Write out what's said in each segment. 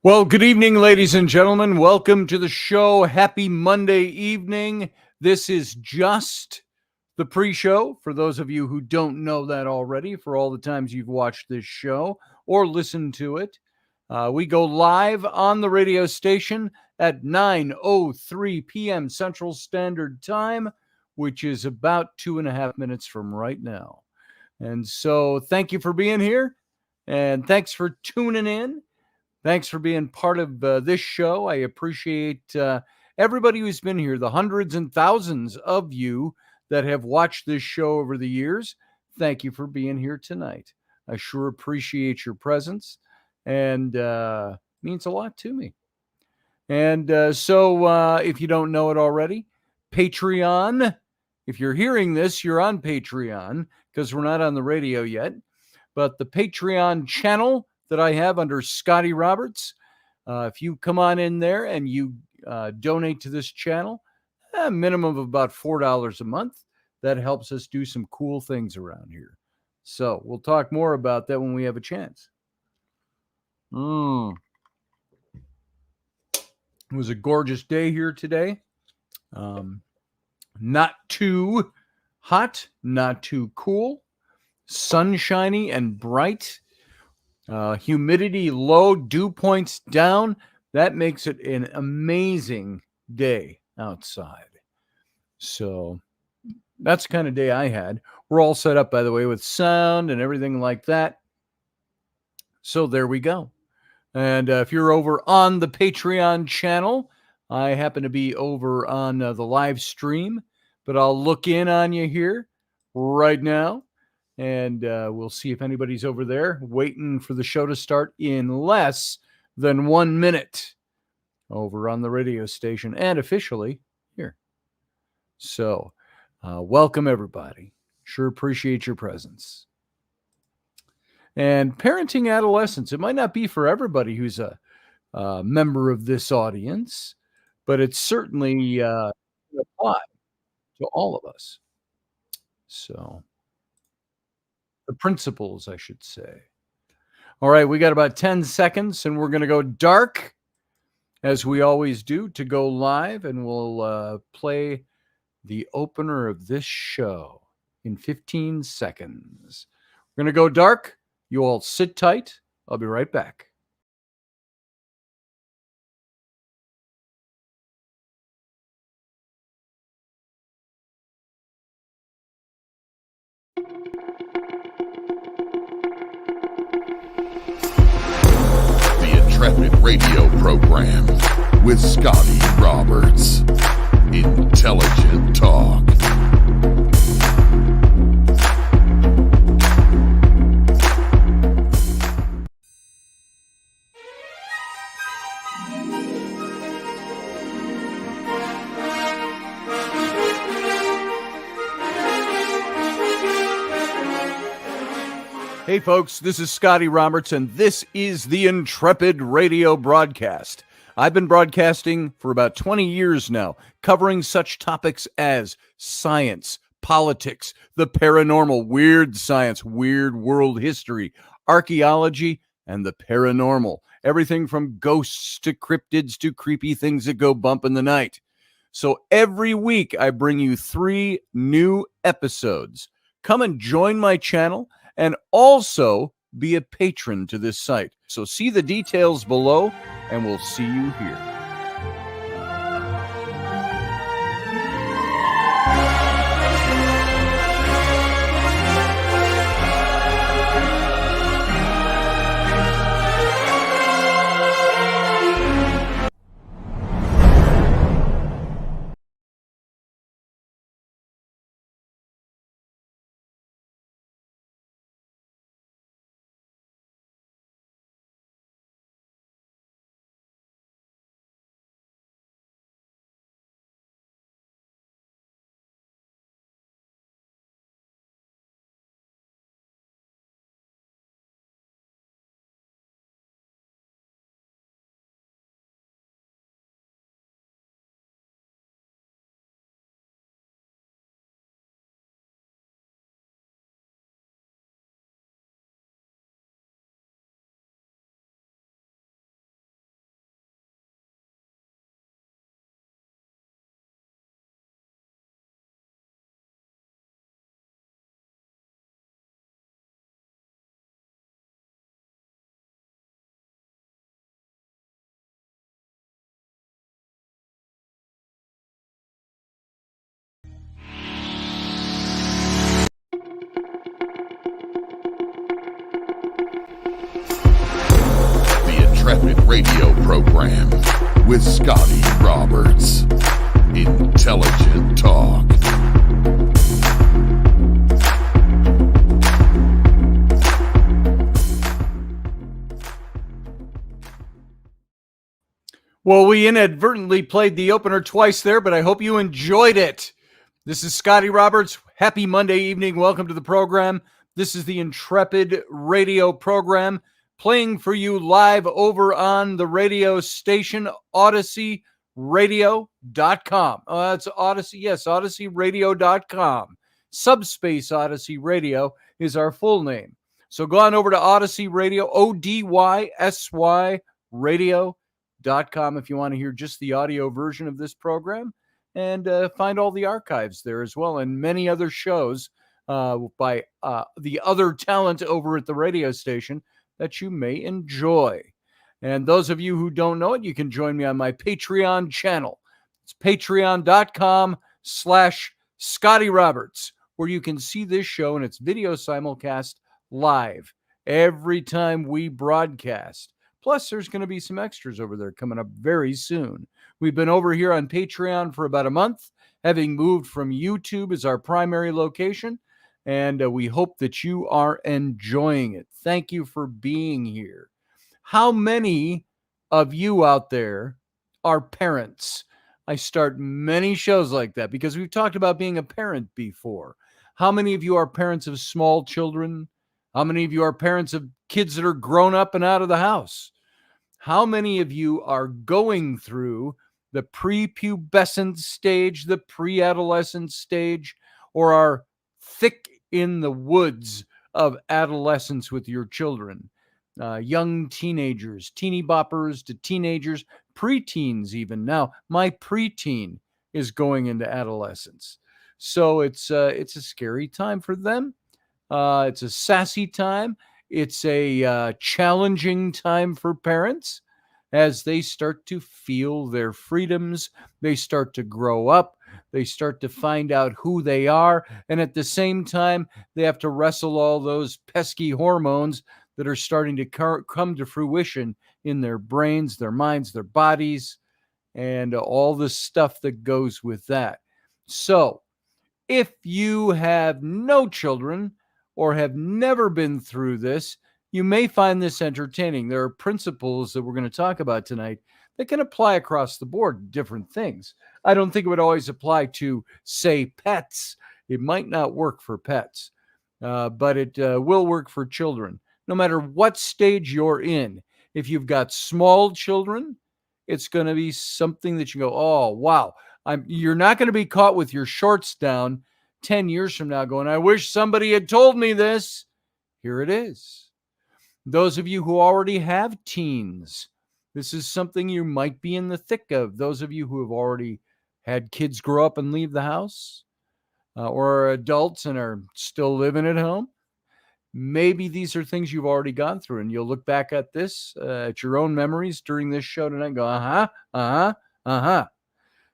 Well, good evening, ladies and gentlemen. Welcome to the show. Happy Monday evening. This is just the pre-show for those of you who don't know that already, for all the times you've watched this show or listened to it. We go live on the radio station at 9:03 p.m. Central Standard Time, which is about 2.5 minutes from right now. And so thank you for being here, and thanks for tuning in. Thanks for being part of this show. I appreciate everybody who's been here, the hundreds and thousands of you that have watched this show over the years. Thank you for being here tonight. I sure appreciate your presence, and means a lot to me. And so if you don't know it already, Patreon, if you're hearing this, you're on Patreon because we're not on the radio yet. But the Patreon channel that I have under Scotty Roberts, if you come on in there and you donate to this channel, a minimum of about $4 a month, that helps us do some cool things around here. So we'll talk more about that when we have a chance. It was a gorgeous day here today. Not too hot, not too cool, sunshiny and bright. Humidity low, dew points down. That makes it an amazing day outside. So that's the kind of day I had. We're all set up, by the way, with sound and everything like that. So there we go. And if you're over on the Patreon channel, I happen to be over on the live stream, but I'll look in on you here right now. And we'll see if anybody's over there waiting for the show to start in less than 1 minute over on the radio station and officially here. So welcome, everybody. Sure appreciate your presence. And parenting adolescents, it might not be for everybody who's a member of this audience, but it's certainly applies to all of us. So the principles, I should say. All right, we got about 10 seconds, and we're going to go dark, as we always do, to go live, and we'll play the opener of this show in 15 seconds. We're going to go dark. You all sit tight. I'll be right back. Intrepid radio program with Scotty Roberts. Intelligent talk. Hey folks, this is Scotty Roberts, and this is the Intrepid radio broadcast. I've been broadcasting for about 20 years now, covering such topics as science, politics, the paranormal, weird science, weird world history, archaeology, and the paranormal. Everything from ghosts to cryptids to creepy things that go bump in the night. So every week I bring you 3 new episodes. Come and join my channel and also be a patron to this site. So see the details below, and we'll see you here. radio program with Scotty Roberts. Intelligent talk. Well, we inadvertently played the opener twice there, but I hope you enjoyed it. This is Scotty Roberts. Happy Monday evening. Welcome to the program. This is the Intrepid radio program playing for you live over on the radio station, OdysseyRadio.com. That's Odyssey. Yes, OdysseyRadio.com. Subspace Odyssey Radio is our full name. So go on over to Odyssey Radio, ODYSY Radio.com if you want to hear just the audio version of this program, and find all the archives there as well, and many other shows by the other talent over at the radio station that you may enjoy. And those of you who don't know it, you can join me on my Patreon channel. It's patreon.com/Scotty Roberts, where you can see this show in its video simulcast live every time we broadcast. Plus, there's going to be some extras over there coming up very soon. We've been over here on Patreon for about a month, having moved from YouTube as our primary location, and we hope that you are enjoying it. Thank you for being here. How many of you out there are parents? I start many shows like that because we've talked about being a parent before. How many of you are parents of small children? How many of you are parents of kids that are grown up and out of the house? How many of you are going through the prepubescent stage, the pre-adolescent stage, or are thick in the woods of adolescence with your children? Young teenagers, teeny boppers to teenagers, preteens even. Now, my preteen is going into adolescence. So it's a scary time for them. It's a sassy time. It's a challenging time for parents as they start to feel their freedoms. They start to grow up. They start to find out who they are. And at the same time, they have to wrestle all those pesky hormones that are starting to come to fruition in their brains, their minds, their bodies, and all the stuff that goes with that. So if you have no children, or have never been through this, you may find this entertaining. There are principles that we're going to talk about tonight that can apply across the board to different things. I don't think it would always apply to, say, pets. It might not work for pets, but it will work for children. No matter what stage you're in, if you've got small children, it's going to be something that you go, oh, wow. You're not going to be caught with your shorts down 10 years from now going, I wish somebody had told me this. Here it is. Those of you who already have teens, this is something you might be in the thick of. Those of you who have already had kids grow up and leave the house, or are adults and are still living at home, maybe these are things you've already gone through, and you'll look back at this, at your own memories during this show tonight and go,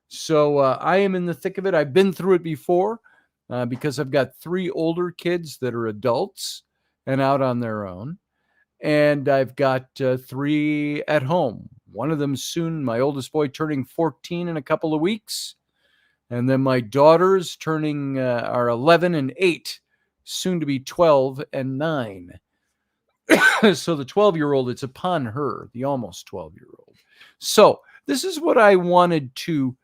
So I am in the thick of it. I've been through it before. Because I've got 3 older kids that are adults and out on their own. And I've got 3 at home. One of them soon, my oldest boy, turning 14 in a couple of weeks. And then my daughters are 11 and 8, soon to be 12 and 9. So the 12-year-old, it's upon her, the almost 12-year-old. So this is what I wanted to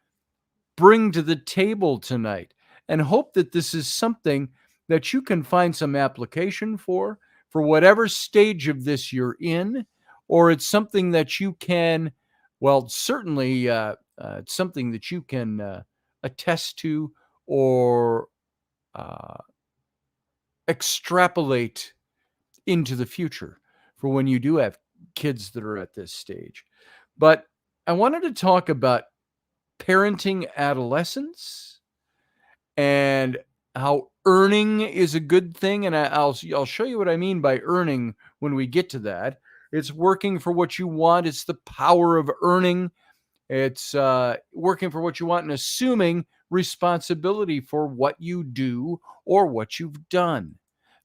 bring to the table tonight, and hope that this is something that you can find some application for whatever stage of this you're in, or it's something that you can, well, certainly it's something that you can attest to or extrapolate into the future for when you do have kids that are at this stage. But I wanted to talk about parenting adolescents and how earning is a good thing. And I'll show you what I mean by earning when we get to that. It's working for what you want. It's the power of earning. It's working for what you want and assuming responsibility for what you do or what you've done.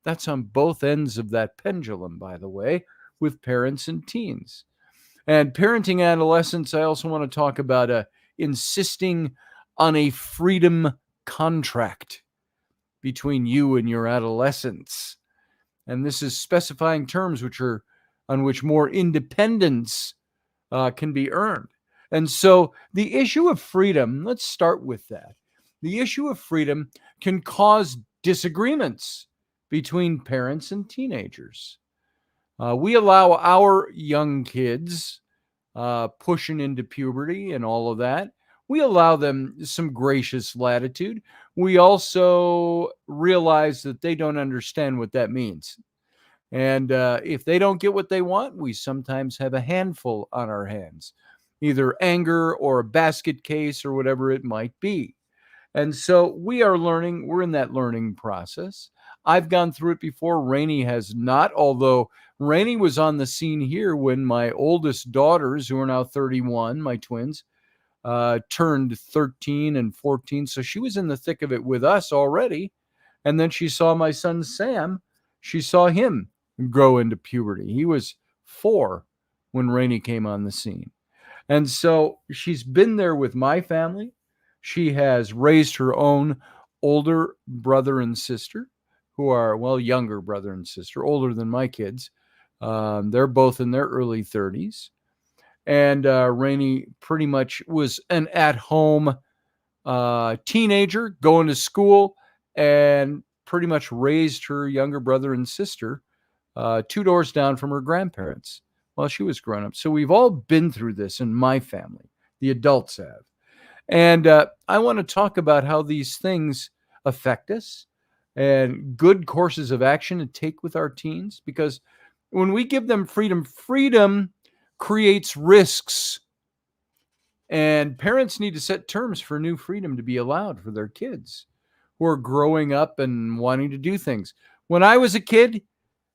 That's on both ends of that pendulum, by the way, with parents and teens. And parenting adolescents, I also want to talk about insisting on a freedom contract between you and your adolescents. And this is specifying terms on which more independence can be earned. And so the issue of freedom, let's start with that. The issue of freedom can cause disagreements between parents and teenagers. We allow our young kids pushing into puberty and all of that. We allow them some gracious latitude. We also realize that they don't understand what that means. And if they don't get what they want, we sometimes have a handful on our hands, either anger or a basket case or whatever it might be. And so we are learning, we're in that learning process. I've gone through it before. Rainey has not, although Rainey was on the scene here when my oldest daughters, who are now 31, my twins, turned 13 and 14. So she was in the thick of it with us already. And then she saw my son Sam. She saw him grow into puberty. He was 4 when Rainey came on the scene. And so she's been there with my family. She has raised her own older brother and sister, who are, well, younger brother and sister, older than my kids. They're both in their early 30s. And Rainey pretty much was an at-home teenager going to school and pretty much raised her younger brother and sister 2 doors down from her grandparents while she was growing up. So we've all been through this in my family. The adults have. And I want to talk about how these things affect us and good courses of action to take with our teens, because when we give them freedom, freedom creates risks. And parents need to set terms for new freedom to be allowed for their kids who are growing up and wanting to do things. When I was a kid,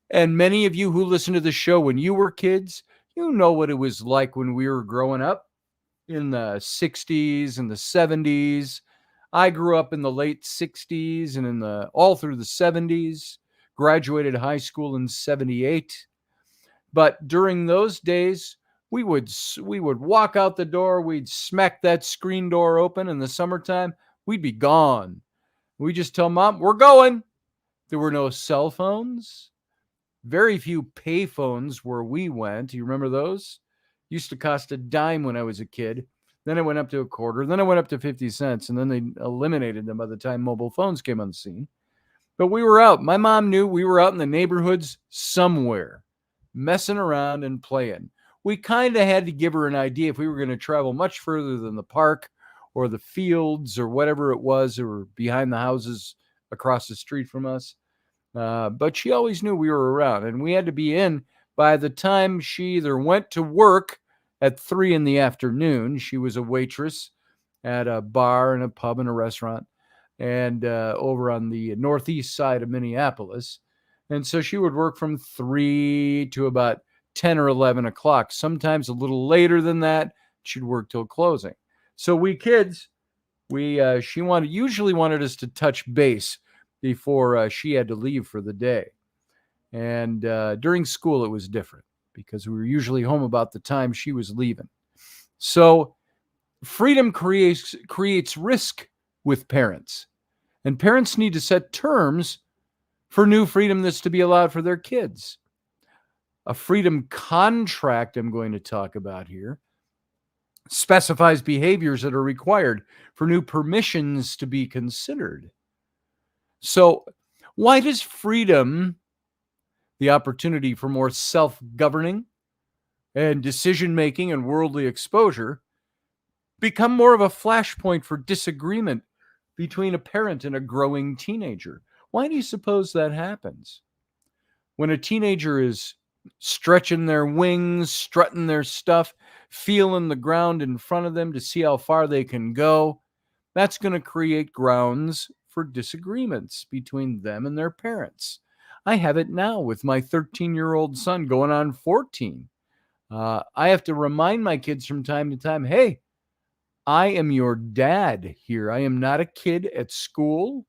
and many of you who listen to the show, when you were kids, you know what it was like when we were growing up in the 60s and the 70s. I grew up in the late 60s and all through the 70s, graduated high school in 78. But during those days, we would walk out the door, we'd smack that screen door open in the summertime, we'd be gone. We just tell mom, we're going. There were no cell phones. Very few pay phones where we went. You remember those? Used to cost a dime when I was a kid. Then it went up to a quarter. Then it went up to 50 cents. And then they eliminated them by the time mobile phones came on the scene. But we were out. My mom knew we were out in the neighborhoods somewhere, messing around and playing. We kind of had to give her an idea if we were going to travel much further than the park or the fields or whatever it was, or behind the houses across the street from us. But she always knew we were around, and we had to be in by the time she either went to work at 3 in the afternoon. She was a waitress at a bar and a pub and a restaurant, and over on the northeast side of Minneapolis. And so she would work from 3 to about 10 or 11 o'clock. Sometimes a little later than that. She'd work till closing. So we kids, she usually wanted us to touch base before she had to leave for the day. And during school, it was different because we were usually home about the time she was leaving. So freedom creates risk with parents. And parents need to set terms for new freedom that's to be allowed for their kids. A freedom contract I'm going to talk about here specifies behaviors that are required for new permissions to be considered. So why does freedom, the opportunity for more self-governing and decision-making and worldly exposure, become more of a flashpoint for disagreement between a parent and a growing teenager? Why do you suppose that happens? When a teenager is stretching their wings, strutting their stuff, feeling the ground in front of them to see how far they can go, that's going to create grounds for disagreements between them and their parents. I have it now with my 13-year-old son going on 14. I have to remind my kids from time to time, hey, I am your dad here. I am not a kid at school.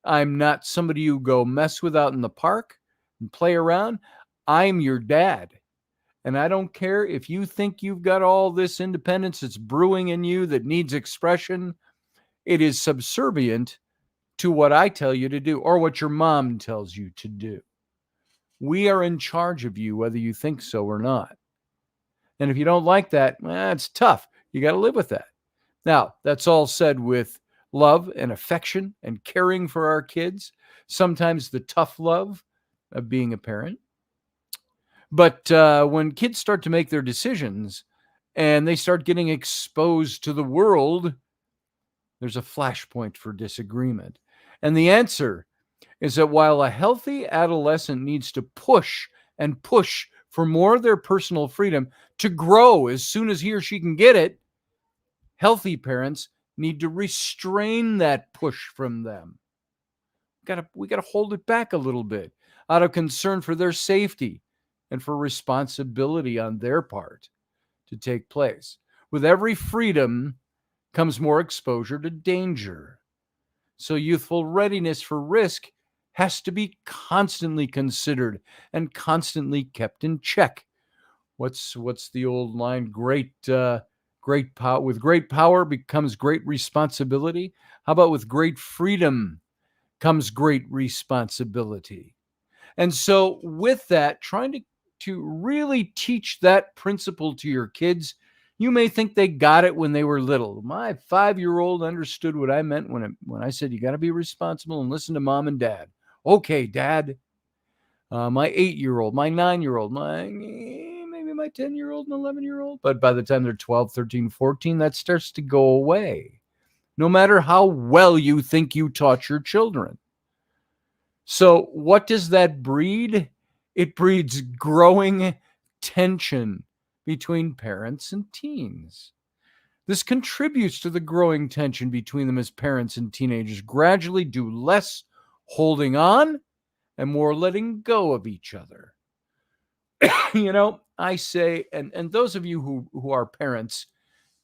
I'm not somebody you go mess with out in the park and play around. I'm your dad. And I don't care if you think you've got all this independence that's brewing in you that needs expression. It is subservient to what I tell you to do or what your mom tells you to do. We are in charge of you, whether you think so or not. And if you don't like that, it's tough. You got to live with that. Now, that's all said with love and affection and caring for our kids. Sometimes the tough love of being a parent. But when kids start to make their decisions and they start getting exposed to the world, there's a flashpoint for disagreement. And the answer is that while a healthy adolescent needs to push and push for more of their personal freedom to grow as soon as he or she can get it, healthy parents need to restrain that push from them. We got to hold it back a little bit out of concern for their safety and for responsibility on their part to take place. With every freedom comes more exposure to danger. So youthful readiness for risk has to be constantly considered and constantly kept in check. What's the old line? Great power, with great power becomes great responsibility. How about with great freedom comes great responsibility? And so with that, trying to really teach that principle to your kids, you may think they got it when they were little. My 5-year-old understood what I meant when I said you got to be responsible and listen to mom and dad. Okay, dad. My 8-year-old, my 9-year-old, maybe my 10-year-old and 11-year-old. But by the time they're 12, 13, 14, that starts to go away. No matter how well you think you taught your children. So what does that breed? It breeds growing tension between parents and teens. This contributes to the growing tension between them as parents and teenagers gradually do less holding on and more letting go of each other. I say, and those of you who are parents,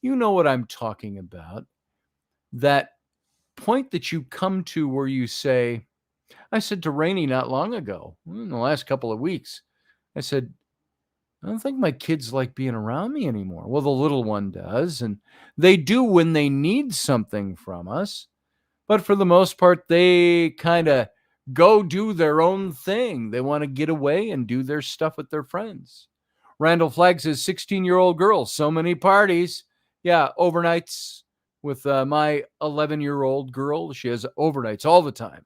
you know what I'm talking about. That point that you come to where you say, I said to Rainey not long ago, in the last couple of weeks, I said, I don't think my kids like being around me anymore. Well, the little one does, and they do when they need something from us. But for the most part, they kind of go do their own thing. They want to get away and do their stuff with their friends. Randall Flagg says, 16-year-old girl, so many parties. Yeah, overnights with my 11-year-old girl. She has overnights all the time.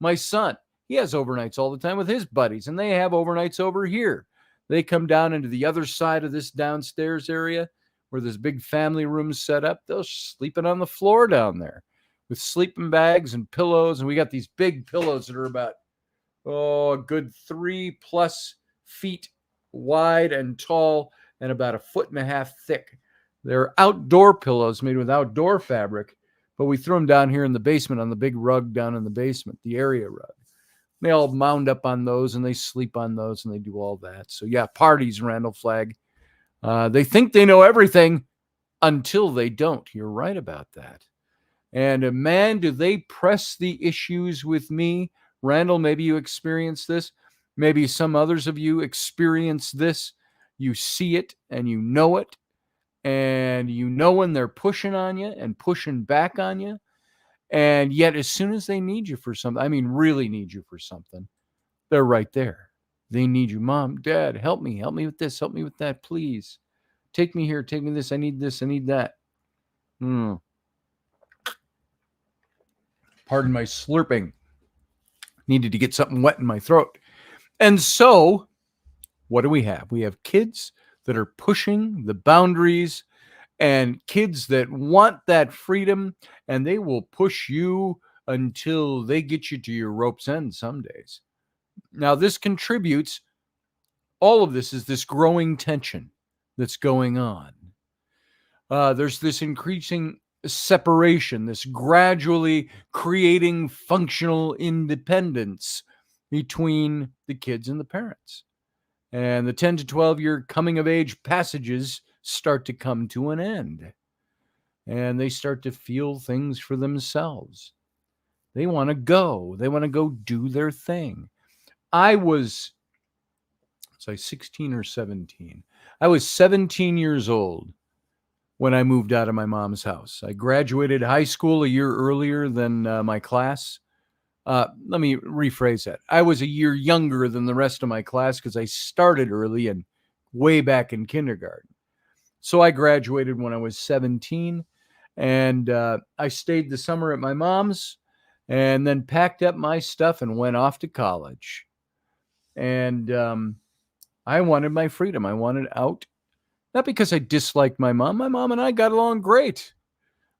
My son, he has overnights all the time with his buddies, and they have overnights over here. They come down into the other side of this downstairs area where this big family room's set up. They're sleeping on the floor down there with sleeping bags and pillows. And we got these big pillows that are about, a good 3+ feet wide and tall and about 1.5 feet thick. They're outdoor pillows made with outdoor fabric, but we threw them down here in the basement on the big rug down in the basement, the area rug. They all mound up on those and they sleep on those and they do all that. So yeah, parties, Randall Flagg. They think they know everything until they don't. You're right about that. And man, do they press the issues with me. Randall, maybe you experience this. Maybe some others of you experience this. You see it and you know it. And you know when they're pushing on you and pushing back on you. And yet, as soon as they need you for something, really need you for something, they're right there. They need you. Mom, Dad, help me with this, help me with that, please. Take me here, take me this, I need that. Pardon my slurping. Needed to get something wet in my throat. And so, what do we have? We have kids that are pushing the boundaries and kids that want that freedom, and they will push you until they get you to your rope's end some days. Now, this contributes, all of this is this growing tension that's going on. There's this increasing separation, this gradually creating functional independence between the kids and the parents. And the 10 to 12-year coming of age passages start to come to an end. And they start to feel things for themselves. They want to go. They want to go do their thing. I was 16 or 17. I was 17 years old when I moved out of my mom's house. I graduated high school a year earlier than my class. Let me rephrase that. I was a year younger than the rest of my class because I started early and way back in kindergarten. So I graduated when I was 17, and I stayed the summer at my mom's and then packed up my stuff and went off to college. And I wanted my freedom. I wanted out, not because I disliked my mom. My mom and I got along great.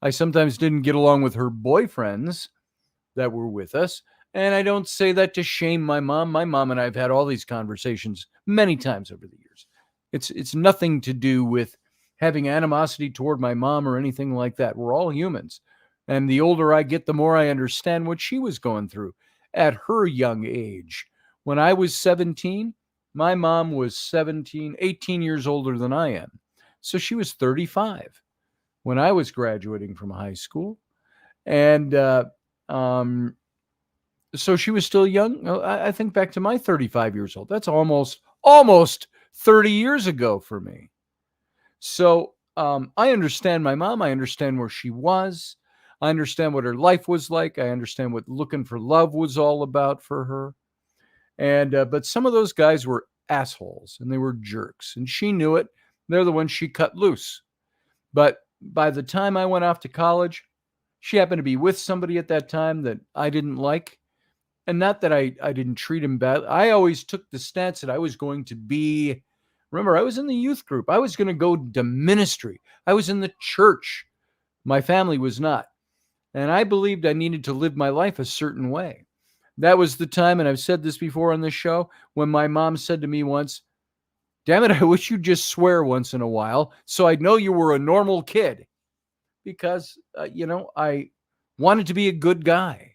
I sometimes didn't get along with her boyfriends that were with us. And I don't say that to shame my mom. My mom and I have had all these conversations many times over the years. It's nothing to do with having animosity toward my mom or anything like that. We're all humans. And the older I get, the more I understand what she was going through at her young age. When I was 17, my mom was 18 years older than I am. So she was 35 when I was graduating from high school. And so she was still young. I think back to my 35 years old. That's almost 30 years ago for me. So I understand my mom. I understand where she was. I understand what her life was like. I understand what looking for love was all about for her. And but some of those guys were assholes and they were jerks, and she knew it. They're the ones she cut loose. But by the time I went off to college, she happened to be with somebody at that time that I didn't like. And not that I didn't treat him bad. I always took the stance that I was going to be. Remember, I was in the youth group. I was going to go to ministry. I was in the church. My family was not. And I believed I needed to live my life a certain way. That was the time, and I've said this before on this show, when my mom said to me once, "Damn it, I wish you'd just swear once in a while so I'd know you were a normal kid." Because, I wanted to be a good guy.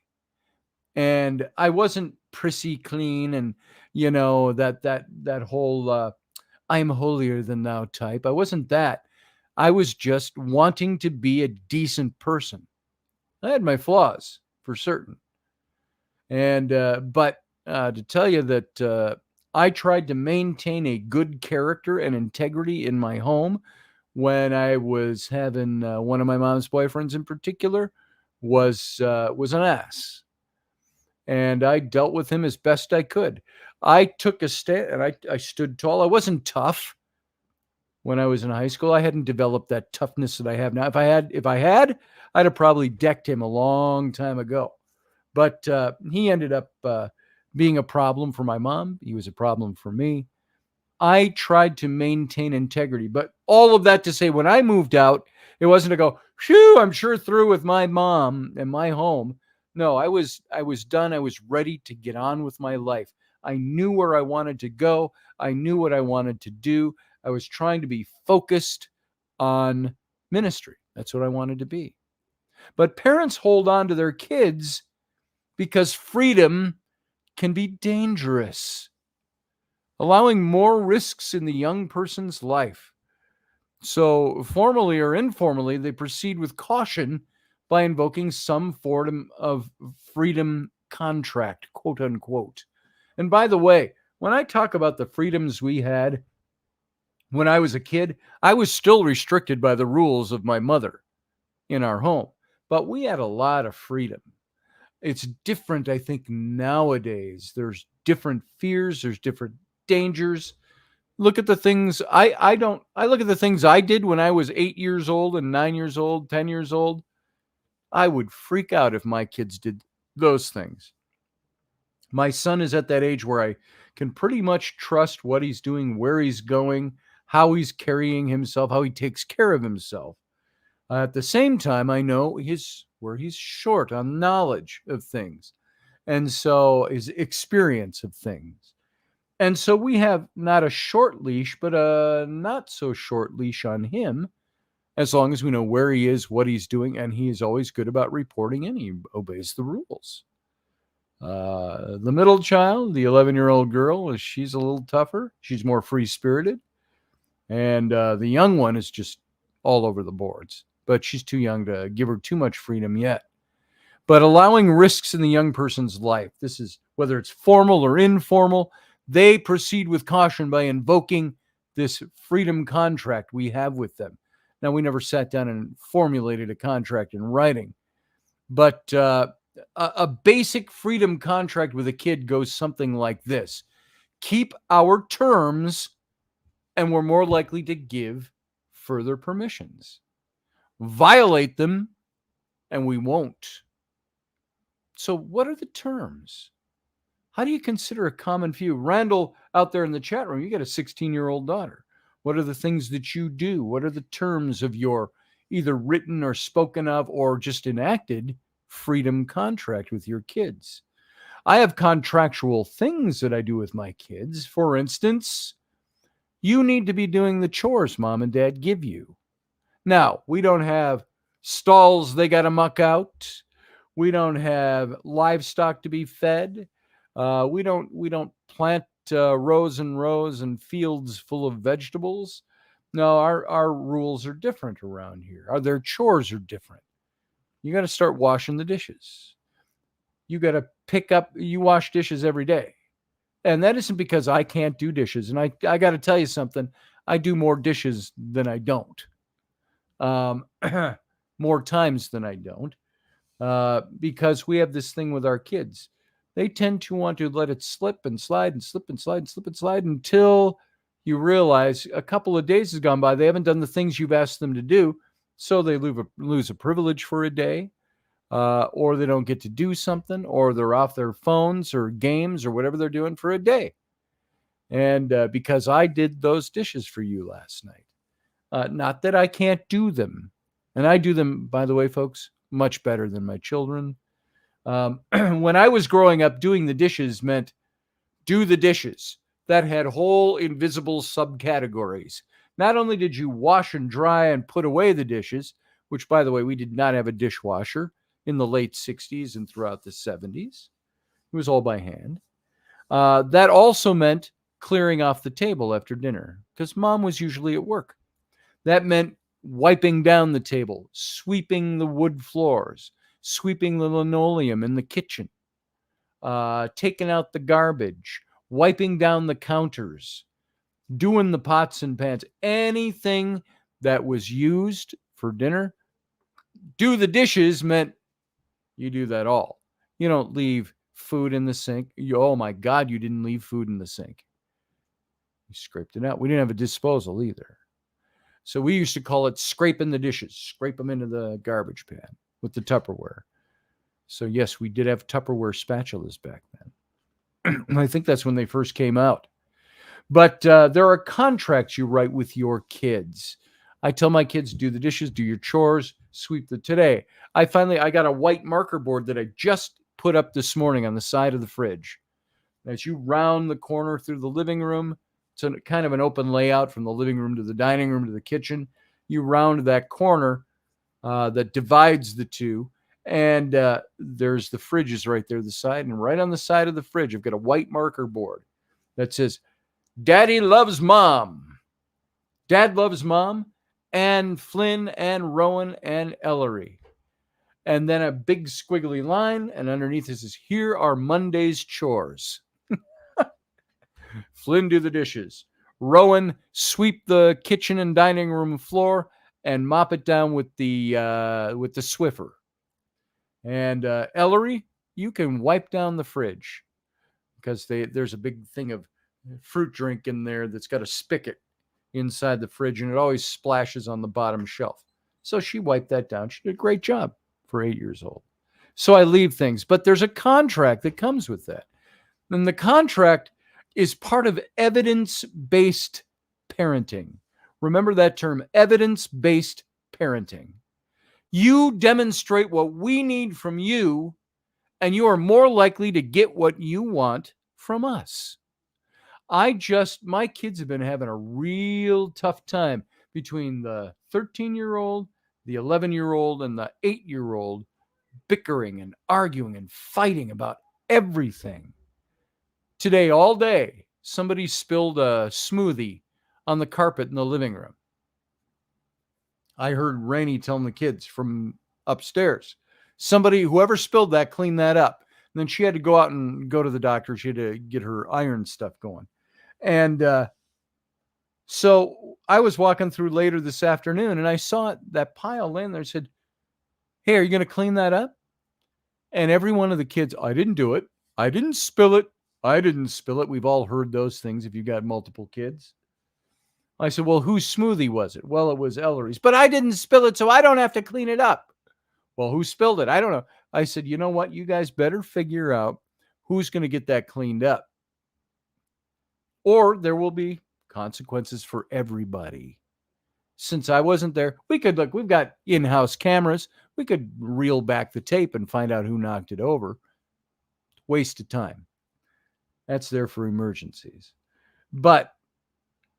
And I wasn't prissy clean and, that whole I'm holier than thou type. I wasn't that. I was just wanting to be a decent person. I had my flaws for certain. And, but to tell you that I tried to maintain a good character and integrity in my home when I was having one of my mom's boyfriends in particular was an ass. And I dealt with him as best I could. I took a stand and I stood tall. I wasn't tough when I was in high school. I hadn't developed that toughness that I have now. If I had, I'd have probably decked him a long time ago. But he ended up being a problem for my mom. He was a problem for me. I tried to maintain integrity, but all of that to say, when I moved out, it wasn't to go, "Phew, I'm sure through with my mom and my home." No, I was done. I was ready to get on with my life. I knew where I wanted to go. I knew what I wanted to do. I was trying to be focused on ministry. That's what I wanted to be. But parents hold on to their kids because freedom can be dangerous, allowing more risks in the young person's life. So, formally or informally, they proceed with caution by invoking some form of freedom contract, quote unquote. And by the way, when I talk about the freedoms we had when I was a kid, I was still restricted by the rules of my mother in our home, but we had a lot of freedom. It's different, I think, nowadays. There's different fears, there's different dangers. Look at the things I look at the things I did when I was 8 years old and 9 years old, 10 years old. I would freak out if my kids did those things. My son is at that age where I can pretty much trust what he's doing, where he's going, how he's carrying himself, how he takes care of himself. At the same time, I know where he's short on knowledge of things, and so his experience of things. And so we have not a short leash, but a not so short leash on him, as long as we know where he is, what he's doing, and he is always good about reporting and he obeys the rules. The middle child, the 11-year-old girl, she's a little tougher. She's more free-spirited. And the young one is just all over the boards. But she's too young to give her too much freedom yet. But allowing risks in the young person's life, this is whether it's formal or informal, they proceed with caution by invoking this freedom contract we have with them. Now, we never sat down and formulated a contract in writing, but a basic freedom contract with a kid goes something like this: keep our terms, and we're more likely to give further permissions. Violate them, and we won't. So, what are the terms? How do you consider a common few? Randall, out there in the chat room, you got a 16-year-old daughter. What are the things that you do? What are the terms of your either written or spoken of or just enacted freedom contract with your kids? I have contractual things that I do with my kids. For instance, you need to be doing the chores mom and dad give you. Now, we don't have stalls they got to muck out. We don't have livestock to be fed. We don't plant rows and rows and fields full of vegetables. No, our rules are different around here. Their chores are different. You got to start washing the dishes. You got to you wash dishes every day. And that isn't because I can't do dishes. And I got to tell you something. I do more dishes than I don't. More times than I don't. Because we have this thing with our kids. They tend to want to let it slip and slide and slip and slide and slip and slide until you realize a couple of days has gone by. They haven't done the things you've asked them to do. So they lose a privilege for a day, or they don't get to do something, or they're off their phones or games or whatever they're doing for a day. And because I did those dishes for you last night, not that I can't do them. And I do them, by the way, folks, much better than my children. When I was growing up, doing the dishes meant do the dishes. That had whole invisible subcategories. Not only did you wash and dry and put away the dishes, which, by the way, we did not have a dishwasher in the late 60s and throughout the 70s. It was all by hand. That also meant clearing off the table after dinner because mom was usually at work. That meant wiping down the table, sweeping the wood floors, sweeping the linoleum in the kitchen, taking out the garbage, wiping down the counters, doing the pots and pans, anything that was used for dinner. Do the dishes meant you do that all. You don't leave food in the sink. Oh my God, you didn't leave food in the sink. You scraped it out. We didn't have a disposal either. So we used to call it scraping the dishes, scrape them into the garbage pan with the Tupperware. So yes, we did have Tupperware spatulas back then. I think that's when they first came out. But there are contracts you write with your kids. I tell my kids, do the dishes, do your chores, sweep today. I got a white marker board that I just put up this morning on the side of the fridge. As you round the corner through the living room, it's kind of an open layout from the living room to the dining room to the kitchen. You round that corner that divides the two, and there's the fridges right there, the side, and right on the side of the fridge, I've got a white marker board that says, Daddy loves Mom. Dad loves Mom, and Flynn, and Rowan, and Ellery. And then a big squiggly line, and underneath it says, here are Monday's chores. Flynn, do the dishes. Rowan, sweep the kitchen and dining room floor and mop it down with the Swiffer. And Ellery, you can wipe down the fridge because there's a big thing of fruit drink in there that's got a spigot inside the fridge, and it always splashes on the bottom shelf. So she wiped that down. She did a great job for 8 years old. So I leave things, but there's a contract that comes with that. And the contract is part of evidence-based parenting. Remember that term, evidence-based parenting. You demonstrate what we need from you, and you are more likely to get what you want from us. My kids have been having a real tough time between the 13-year-old, the 11-year-old, and the 8-year-old bickering and arguing and fighting about everything. Today, all day, somebody spilled a smoothie on the carpet in the living room. I heard Rainey telling the kids from upstairs, whoever spilled that, clean that up. And then she had to go out and go to the doctor. She had to get her iron stuff going. And So I was walking through later this afternoon and I saw that pile laying there. I said, hey, are you going to clean that up? And every one of the kids, I didn't do it. I didn't spill it. I didn't spill it. We've all heard those things if you've got multiple kids. I said, well, whose smoothie was it? Well, it was Ellery's. But I didn't spill it, so I don't have to clean it up. Well, who spilled it? I don't know. I said, you know what? You guys better figure out who's going to get that cleaned up. Or there will be consequences for everybody. Since I wasn't there, we could look, we've got in-house cameras. We could reel back the tape and find out who knocked it over. Waste of time. That's there for emergencies. But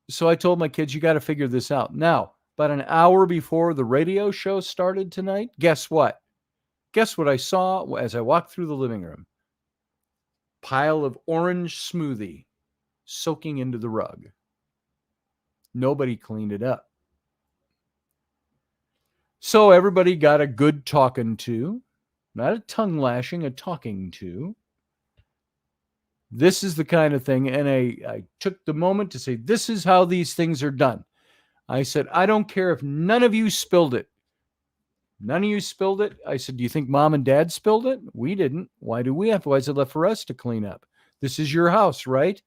so I told my kids, you got to figure this out. Now, about an hour before the radio show started tonight, guess what? Guess what I saw as I walked through the living room? Pile of orange smoothie soaking into the rug. Nobody cleaned it up. So everybody got a good talking to, not a tongue lashing, a talking to. This is the kind of thing, and I took the moment to say, this is how these things are done. I said, I don't care if none of you spilled it. None of you spilled it. I said, do you think mom and dad spilled it? We didn't. Why do we have to? Why is it left for us to clean up? This is your house, right?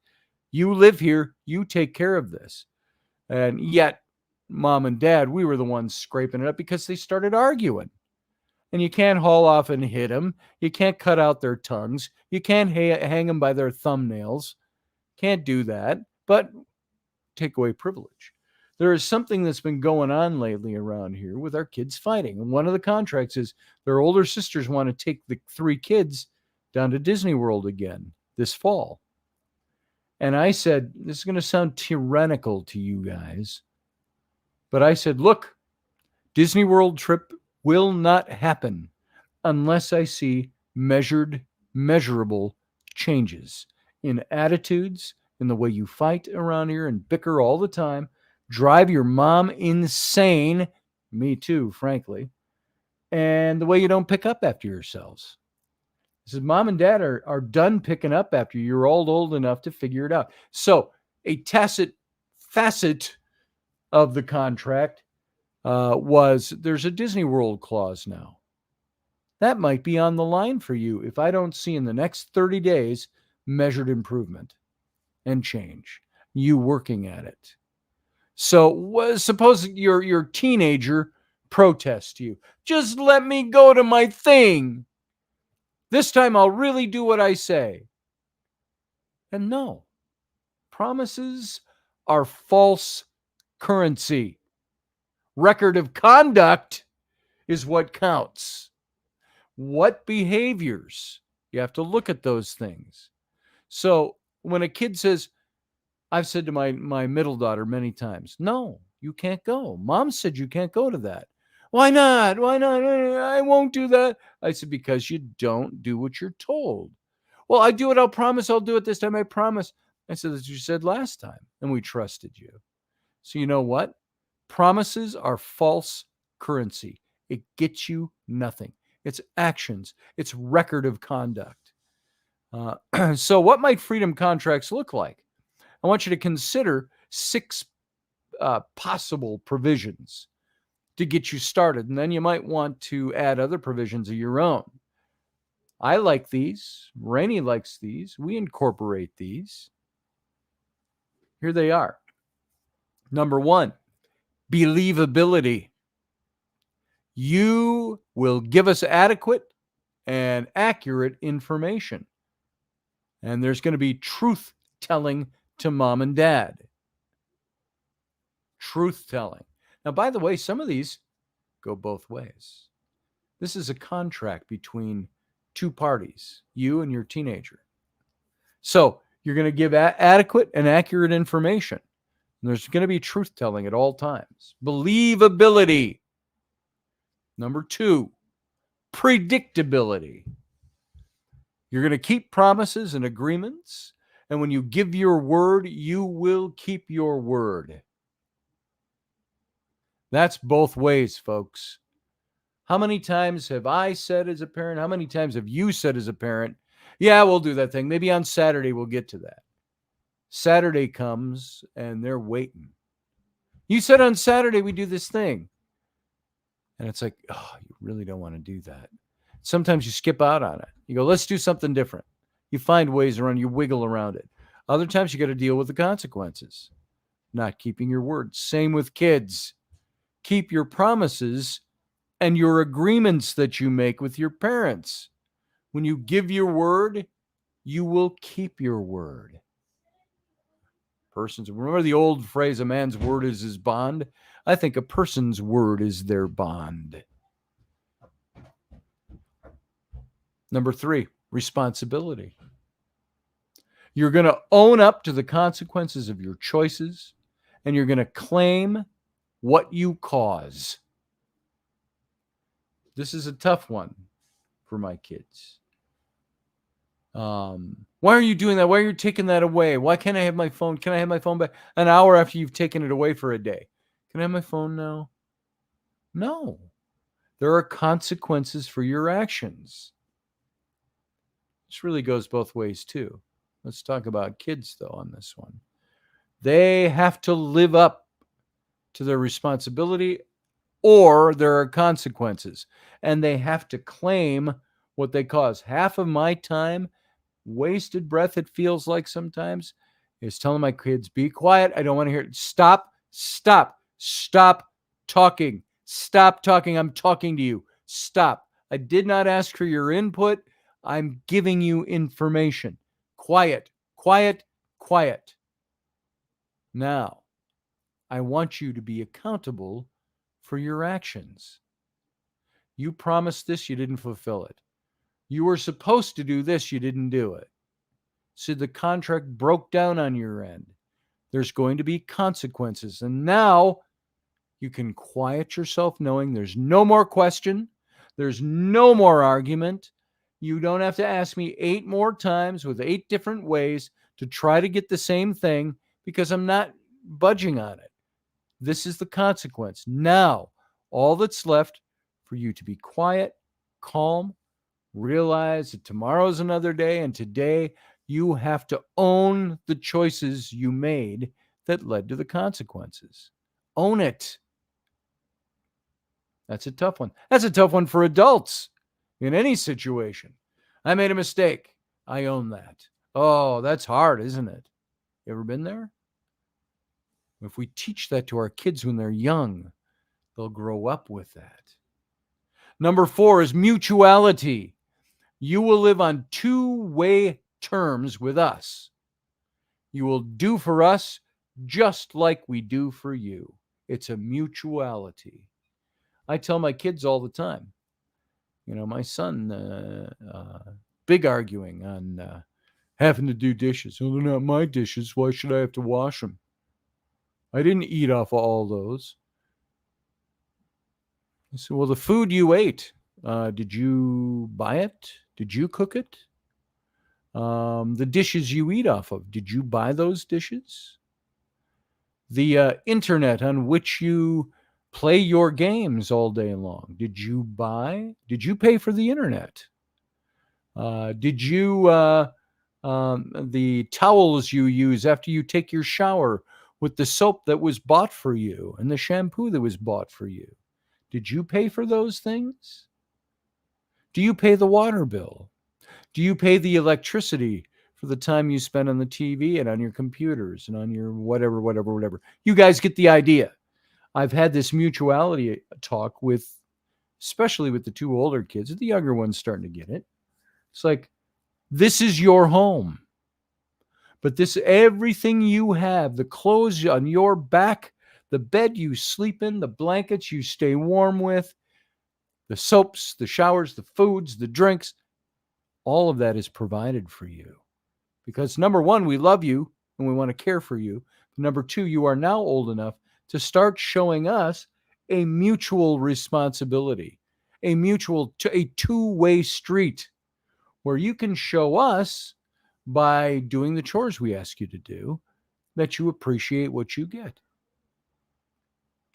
You live here. You take care of this. And yet, mom and dad, we were the ones scraping it up because they started arguing. And you can't haul off and hit them. You can't cut out their tongues. You can't hang them by their thumbnails. Can't do that. But take away privilege. There is something that's been going on lately around here with our kids fighting. And one of the contracts is their older sisters want to take the 3 kids down to Disney World again this fall. And I said, this is going to sound tyrannical to you guys. But I said, look, Disney World trip will not happen unless I see measurable changes in attitudes, in the way you fight around here and bicker all the time, drive your mom insane, me too, frankly, and the way you don't pick up after yourselves. This is mom and dad are done picking up after you. You're all old enough to figure it out. So a tacit facet of the contract was there's a Disney World clause now. That might be on the line for you if I don't see in the next 30 days measured improvement and change, you working at it. So suppose your teenager protests you. Just let me go to my thing. This time I'll really do what I say. And no, promises are false currency. Record of conduct is what counts. What behaviors? You have to look at those things. So when a kid says, I've said to my middle daughter many times, no, you can't go. Mom said you can't go to that. Why not? Why not? I won't do that. I said, because you don't do what you're told. Well, I do it. I'll promise I'll do it this time. I promise. I said, as you said last time, and we trusted you. So you know what? Promises are false currency. It gets you nothing. It's actions. It's record of conduct. So what might freedom contracts look like? I want you to consider 6 possible provisions to get you started. And then you might want to add other provisions of your own. I like these. Rainey likes these. We incorporate these. Here they are. Number 1, believability. You will give us adequate and accurate information. And there's going to be truth telling to mom and dad. Truth telling. Now, by the way, some of these go both ways. This is a contract between 2 parties, you and your teenager. So you're going to give adequate and accurate information. And there's going to be truth telling at all times. Believability. Number 2, predictability. You're going to keep promises and agreements. And when you give your word, you will keep your word. That's both ways, folks. How many times have I said as a parent? How many times have you said as a parent, yeah, we'll do that thing. Maybe on Saturday we'll get to that. Saturday comes and they're waiting. You said on Saturday we do this thing. And it's like, oh, you really don't want to do that. Sometimes you skip out on it. You go, let's do something different. You find ways around, you wiggle around it. Other times you got to deal with the consequences. Not keeping your word. Same with kids. Keep your promises and your agreements that you make with your parents. When you give your word, you will keep your word. Remember the old phrase, a man's word is his bond? I think a person's word is their bond. Number 3, responsibility. You're going to own up to the consequences of your choices, and you're going to claim what you cause. This is a tough one for my kids. Why are you doing that? Why are you taking that away? Why can't I have my phone? Can I have my phone back an hour after you've taken it away for a day? Can I have my phone now? No. There are consequences for your actions. This really goes both ways too. Let's talk about kids though on this one. They have to live up to their responsibility or there are consequences. And they have to claim what they cause. Half of my time, wasted breath, it feels like sometimes, is telling my kids, be quiet. I don't want to hear it. Stop talking. Stop talking. I'm talking to you. Stop. I did not ask for your input. I'm giving you information. Quiet. Now, I want you to be accountable for your actions. You promised this, you didn't fulfill it. You were supposed to do this, you didn't do it. So the contract broke down on your end. There's going to be consequences. And now you can quiet yourself knowing there's no more question. There's no more argument. You don't have to ask me 8 more times with 8 different ways to try to get the same thing because I'm not budging on it. This is the consequence. Now, all that's left for you to be quiet, calm, realize that tomorrow's another day, and today you have to own the choices you made that led to the consequences. Own it. That's a tough one. That's a tough one for adults in any situation. I made a mistake. I own that. Oh, that's hard, isn't it? You ever been there? If we teach that to our kids when they're young, they'll grow up with that. Number 4 is mutuality. You will live on 2-way terms with us. You will do for us just like we do for you. It's a mutuality. I tell my kids all the time, my son, big arguing on having to do dishes. Oh, they're not my dishes. Why should I have to wash them? I didn't eat off of all those. I said, well, the food you ate, did you buy it? Did you cook it? The dishes you eat off of, did you buy those dishes? The internet on which you play your games all day long, did you pay for the internet? The towels you use after you take your shower with the soap that was bought for you and the shampoo that was bought for you, did you pay for those things? Do you pay the water bill? Do you pay the electricity for the time you spend on the TV and on your computers and on your whatever? You guys get the idea. I've had this mutuality talk especially with the 2 older kids. The younger one's starting to get it. It's like, this is your home. But everything you have, the clothes on your back, the bed you sleep in, the blankets you stay warm with, the soaps, the showers, the foods, the drinks, all of that is provided for you. Because number 1, we love you and we want to care for you. Number 2, you are now old enough to start showing us a mutual responsibility, a 2-way street where you can show us by doing the chores we ask you to do that you appreciate what you get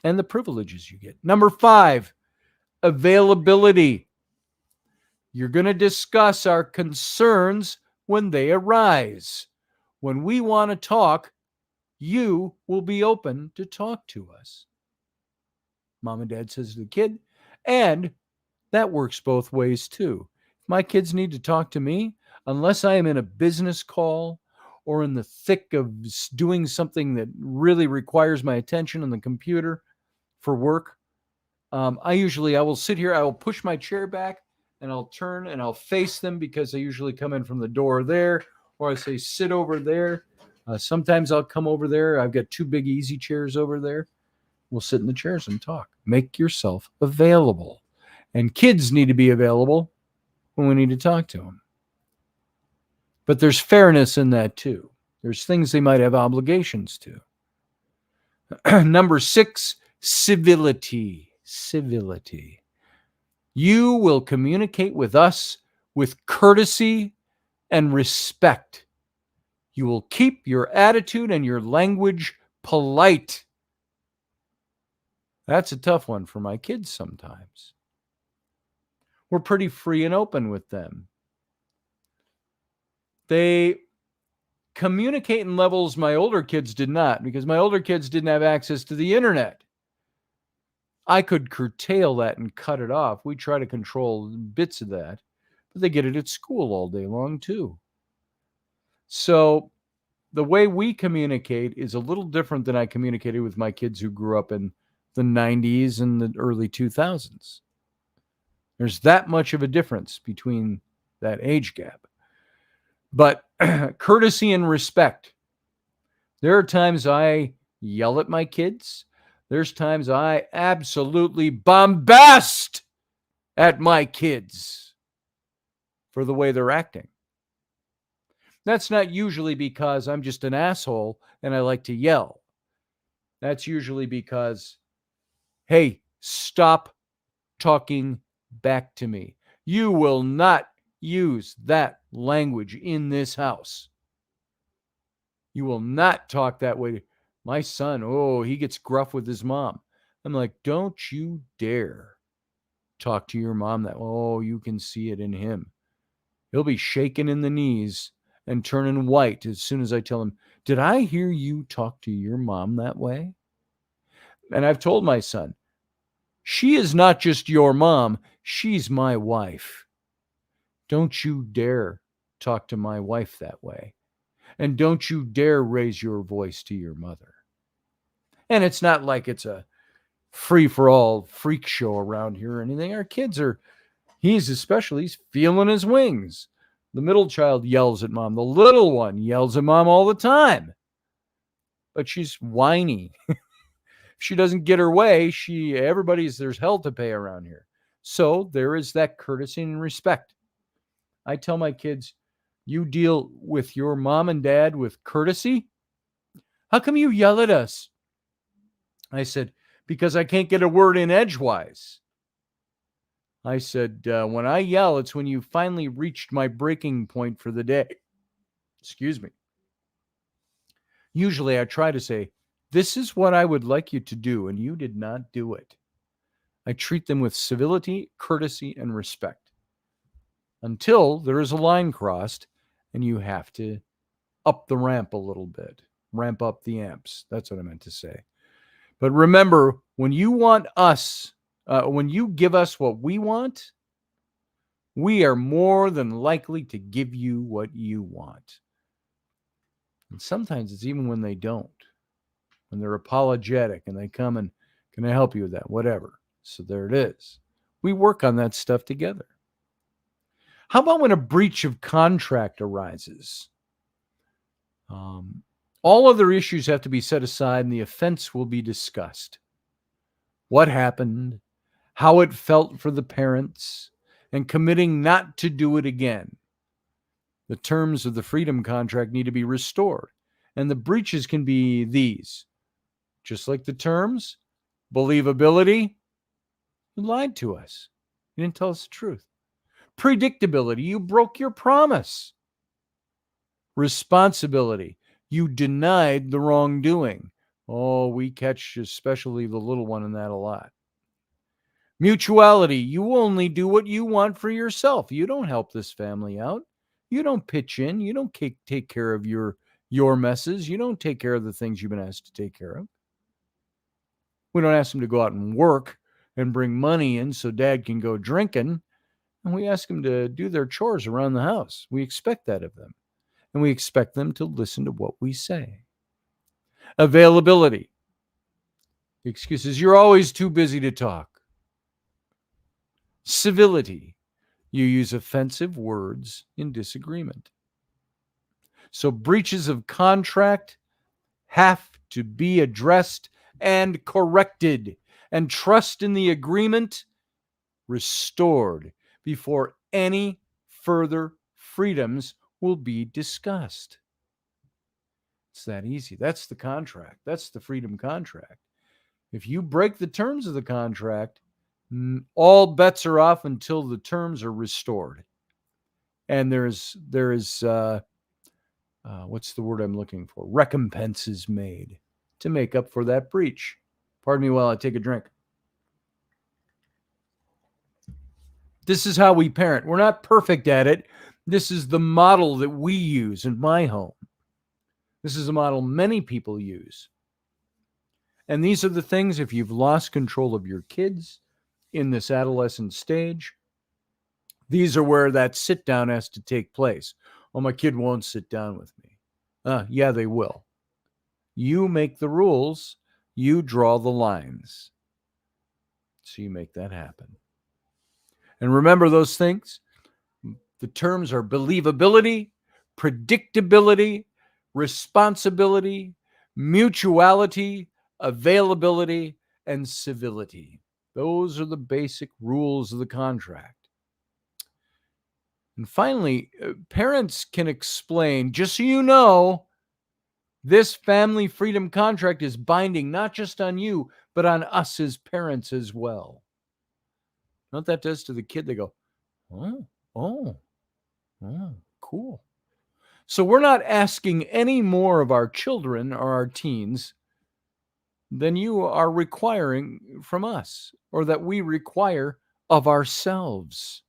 and the privileges you get. Number 5, availability. You're going to discuss our concerns when they arise. When we want to talk, you will be open to talk to us. Mom and dad says to the kid, and that works both ways too. If my kids need to talk to me, unless I am in a business call or in the thick of doing something that really requires my attention on the computer for work, I will sit here, I will push my chair back and I'll turn and I'll face them because I usually come in from the door there, or I say sit over there. Sometimes I'll come over there. I've got two big easy chairs over there. We'll sit in the chairs and talk. Make yourself available. And kids need to be available when we need to talk to them. But there's fairness in that too. There's things they might have obligations to. Number 6, civility. Civility. You will communicate with us with courtesy and respect. You will keep your attitude and your language polite. That's a tough one for my kids sometimes. We're pretty free and open with them. They communicate in levels my older kids did not, because my older kids didn't have access to the internet. I could curtail that and cut it off. We try to control bits of that, but they get it at school all day long too. So the way we communicate is a little different than I communicated with my kids who grew up in the 90s and the early 2000s. There's that much of a difference between that age gap. But courtesy and respect. There are times I yell at my kids. There's times I absolutely bombast at my kids for the way they're acting. That's not usually because I'm just an asshole and I like to yell. That's usually because, hey, stop talking back to me. You will not use that language in this house. You will not talk that way. My son, he gets gruff with his mom. I'm like, don't you dare talk to your mom that. You can see it in him. He'll be shaking in the knees and turning white as soon as I tell him, did I hear you talk to your mom that way? And I've told my son, she is not just your mom, she's my wife. Don't you dare talk to my wife that way. And don't you dare raise your voice to your mother. And it's not like it's a free-for-all freak show around here or anything. Our kids he's feeling his wings. The middle child yells at mom. The little one yells at mom all the time. But she's whiny. If she doesn't get her way, there's hell to pay around here. So there is that courtesy and respect. I tell my kids, you deal with your mom and dad with courtesy? How come you yell at us? I said, because I can't get a word in edgewise. I said, when I yell, it's when you finally reached my breaking point for the day. Excuse me. Usually I try to say, this is what I would like you to do, and you did not do it. I treat them with civility, courtesy, and respect. Until there is a line crossed and you have to up the ramp a little bit. Ramp up the amps. That's what I meant to say. But remember, when you want us, when you give us what we want, we are more than likely to give you what you want. And sometimes it's even when they don't. When they're apologetic and they come and, can I help you with that? Whatever. So there it is. We work on that stuff together. How about when a breach of contract arises? All other issues have to be set aside and the offense will be discussed. What happened, how it felt for the parents, and committing not to do it again. The terms of the freedom contract need to be restored, and the breaches can be these. Just like the terms, believability, you lied to us. You didn't tell us the truth. Predictability, you broke your promise. Responsibility, you denied the wrongdoing. We catch especially the little one in that a lot. Mutuality, you only do what you want for yourself. You don't help this family out. You don't pitch in. You don't take care of your your messes. You don't take care of the things you've been asked to take care of. We don't ask them to go out and work and bring money in so dad can go drinking. And we ask them to do their chores around the house. We expect that of them. And we expect them to listen to what we say. Availability. The excuse is, you're always too busy to talk. Civility. You use offensive words in disagreement. So breaches of contract have to be addressed and corrected, and trust in the agreement restored before any further freedoms will be discussed. It's that easy. That's the contract. That's the freedom contract. If you break the terms of the contract, all bets are off until the terms are restored. And there is what's the word I'm looking for? Recompense is made to make up for that breach. Pardon me while I take a drink. This is how we parent. We're not perfect at it. This is the model that we use in my home. This is a model many people use. And these are the things, if you've lost control of your kids in this adolescent stage, these are where that sit down has to take place. Oh, my kid won't sit down with me. Yeah, they will. You make the rules. You draw the lines. So you make that happen. And remember those things. The terms are believability, predictability, responsibility, mutuality, availability, and civility. Those are the basic rules of the contract. And finally, parents can explain, just so you know, this family freedom contract is binding not just on you, but on us as parents as well. You know what that does to the kid? They go, oh, cool. So we're not asking any more of our children or our teens than you are requiring from us, or that we require of ourselves.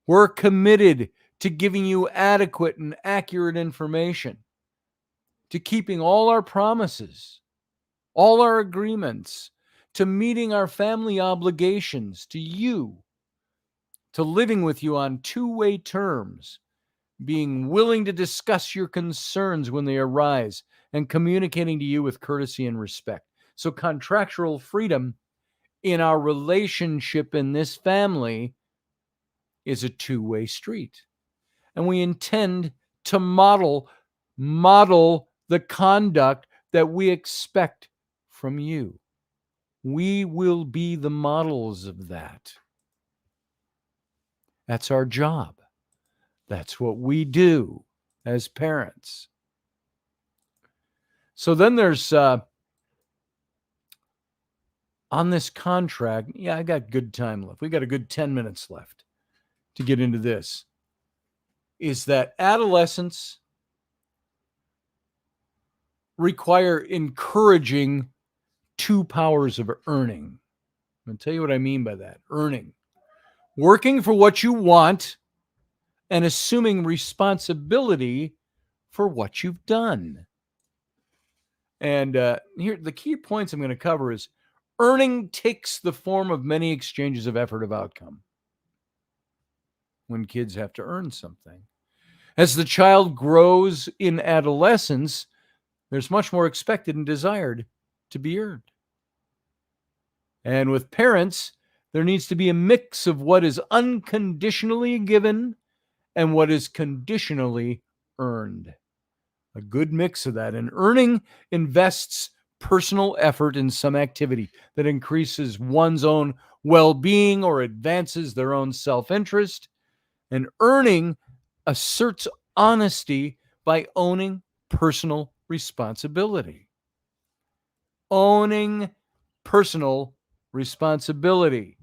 We're committed to giving you adequate and accurate information, to keeping all our promises, all our agreements, to meeting our family obligations to you, to living with you on two-way terms, being willing to discuss your concerns when they arise, and communicating to you with courtesy and respect. So contractual freedom in our relationship in this family is a two-way street. And we intend to model the conduct that we expect from you. We will be the models of that. That's our job. That's what we do as parents. So then there's, on this contract, I got good time left. We got a good 10 minutes left to get into this. Is that adolescents require encouraging two powers of earning. I'm going to tell you what I mean by that. Earning. Working for what you want and assuming responsibility for what you've done. And here, the key points I'm going to cover is earning takes the form of many exchanges of effort of outcome. When kids have to earn something. As the child grows in adolescence, there's much more expected and desired to be earned. And with parents, there needs to be a mix of what is unconditionally given and what is conditionally earned. A good mix of that. And earning invests personal effort in some activity that increases one's own well-being or advances their own self-interest. And earning asserts honesty by owning personal responsibility. Owning personal responsibility.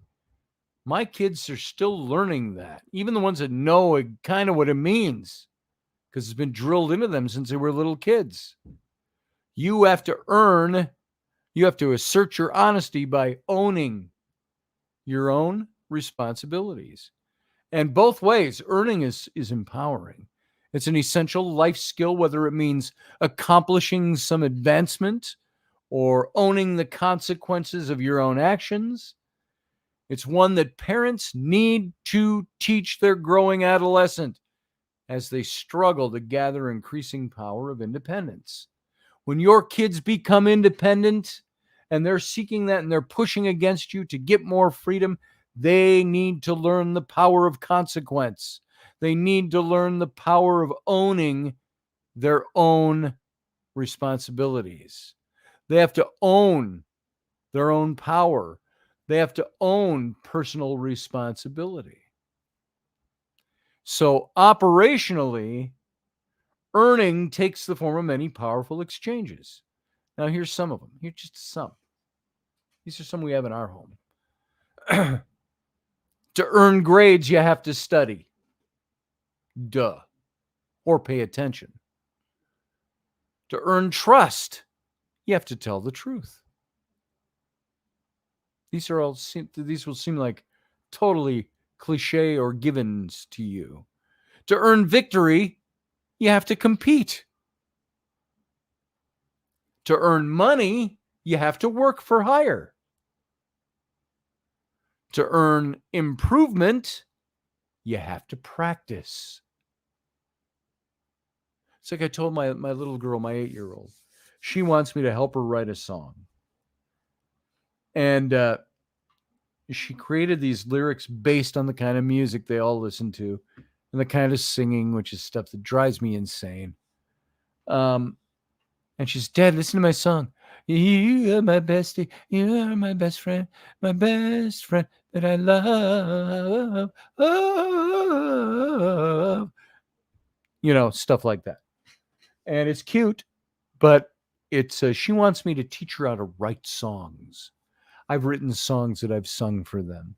My kids are still learning that, even the ones that know kind of what it means, because it's been drilled into them since they were little kids. You have to earn, you have to assert your honesty by owning your own responsibilities. And both ways, earning is empowering. It's an essential life skill, whether it means accomplishing some advancement or owning the consequences of your own actions. It's one that parents need to teach their growing adolescent as they struggle to gather increasing power of independence. When your kids become independent and they're seeking that and they're pushing against you to get more freedom, they need to learn the power of consequence. They need to learn the power of owning their own responsibilities. They have to own their own power. They have to own personal responsibility. So operationally, earning takes the form of many powerful exchanges. Now, here's some of them. Here's just some. These are some we have in our home. To earn grades, you have to study. Duh. Or pay attention. To earn trust, you have to tell the truth. These will seem like totally cliche or givens to you. To earn victory, you have to compete. To earn money, you have to work for hire. To earn improvement, you have to practice. It's like I told my little girl, my 8-year-old, she wants me to help her write a song. And she created these lyrics based on the kind of music they all listen to and the kind of singing, which is stuff that drives me insane. And she's, Dad, listen to my song. You are my bestie. You are my best friend that I love. Oh. You know, stuff like that. And it's cute, but it's she wants me to teach her how to write songs. I've written songs that I've sung for them.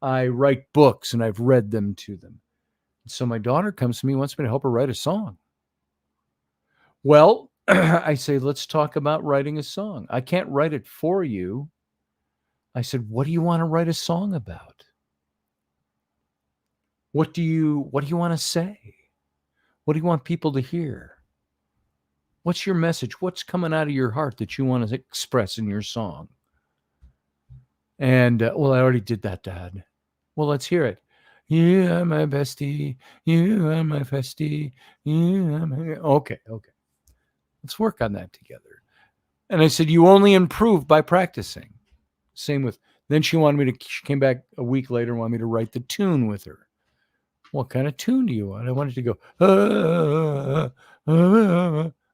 I write books and I've read them to them. So my daughter comes to me, wants me to help her write a song. Well, I say, let's talk about writing a song. I can't write it for you. I said, what do you want to write a song about? What do you want to say? What do you want people to hear? What's your message? What's coming out of your heart that you want to express in your song? And, well, I already did that, Dad. Well, let's hear it. You are my bestie. You are my festie. You are my... Okay. Let's work on that together. And I said, you only improve by practicing. Same with, then she came back a week later and wanted me to write the tune with her. What kind of tune do you want? I wanted to go,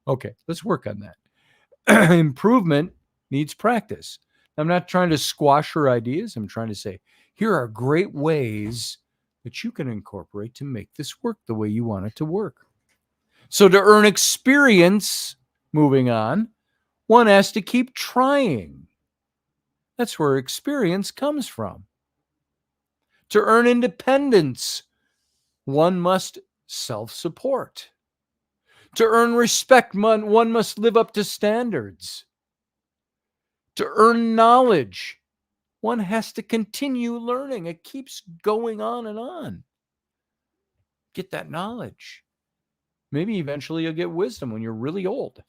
Okay, let's work on that. Improvement needs practice. I'm not trying to squash her ideas. I'm trying to say, here are great ways that you can incorporate to make this work the way you want it to work. So to earn experience, moving on, one has to keep trying. That's where experience comes from. To earn independence, one must self-support. To earn respect, one must live up to standards. To earn knowledge, one has to continue learning. It keeps going on and on. Get that knowledge. Maybe eventually you'll get wisdom when you're really old.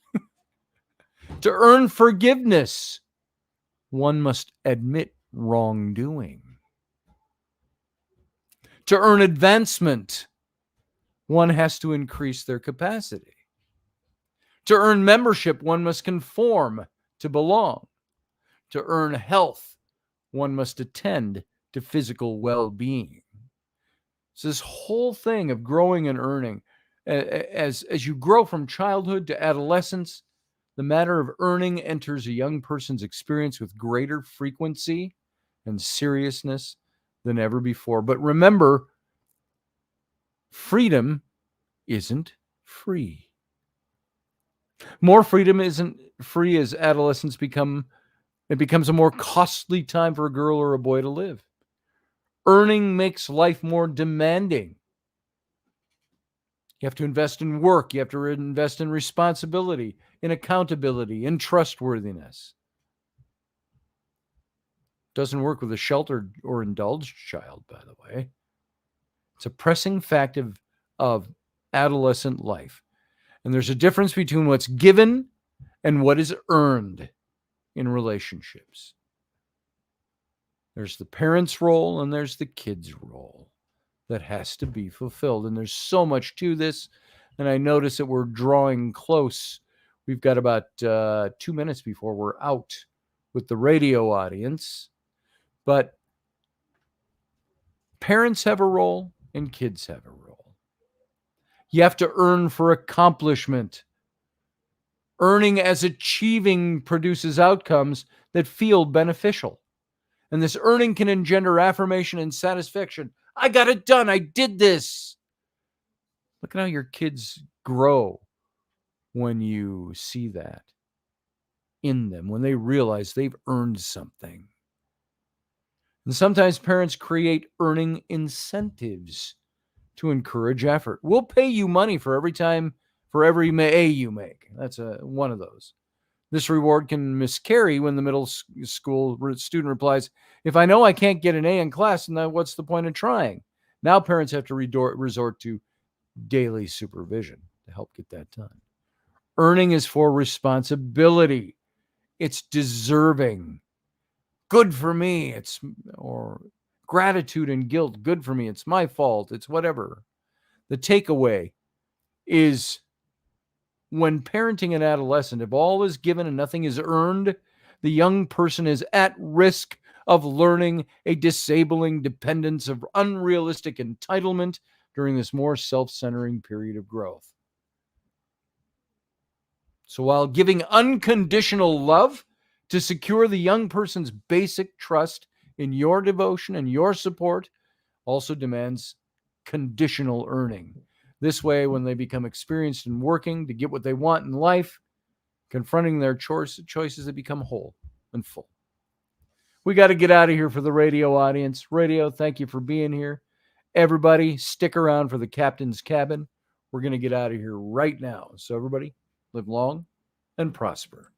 To earn forgiveness, one must admit wrongdoing. To earn advancement, one has to increase their capacity. To earn membership, one must conform to belong. To earn health, one must attend to physical well-being. So this whole thing of growing and earning, as you grow from childhood to adolescence, the matter of earning enters a young person's experience with greater frequency and seriousness than ever before. But remember, freedom isn't free. More freedom isn't free as adolescence becomes a more costly time for a girl or a boy to live. Earning makes life more demanding. You have to invest in work. You have to invest in responsibility, in accountability, in trustworthiness. Doesn't work with a sheltered or indulged child, by the way. It's a pressing fact of adolescent life. And there's a difference between what's given and what is earned in relationships. There's the parent's role and there's the kid's role that has to be fulfilled. And there's so much to this. And I notice that we're drawing close. We've got about 2 minutes before we're out with the radio audience. But parents have a role and kids have a role. You have to earn for accomplishment. Earning as achieving produces outcomes that feel beneficial. And this earning can engender affirmation and satisfaction. I got it done. I did this. Look at how your kids grow when you see that in them, when they realize they've earned something. And sometimes parents create earning incentives to encourage effort. We'll pay you money for every A you make. That's one of those. This reward can miscarry when the middle school student replies, if I know I can't get an A in class, then what's the point of trying? Now parents have to resort to daily supervision to help get that done. Earning is for responsibility. It's deserving. Good for me. Or gratitude and guilt. Good for me. It's my fault. It's whatever. The takeaway is when parenting an adolescent, if all is given and nothing is earned, the young person is at risk of learning a disabling dependence of unrealistic entitlement during this more self-centering period of growth. So while giving unconditional love to secure the young person's basic trust in your devotion and your support also demands conditional earning. This way, when they become experienced in working to get what they want in life, confronting their choices, they become whole and full. We got to get out of here for the radio audience. Radio, thank you for being here. Everybody, stick around for the captain's cabin. We're going to get out of here right now. So everybody, live long and prosper.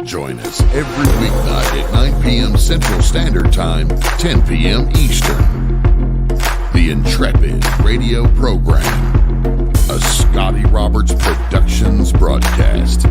Join us every weeknight at 9 p.m. Central Standard Time, 10 p.m. Eastern. The Intrepid radio program, a Scotty Roberts Productions broadcast.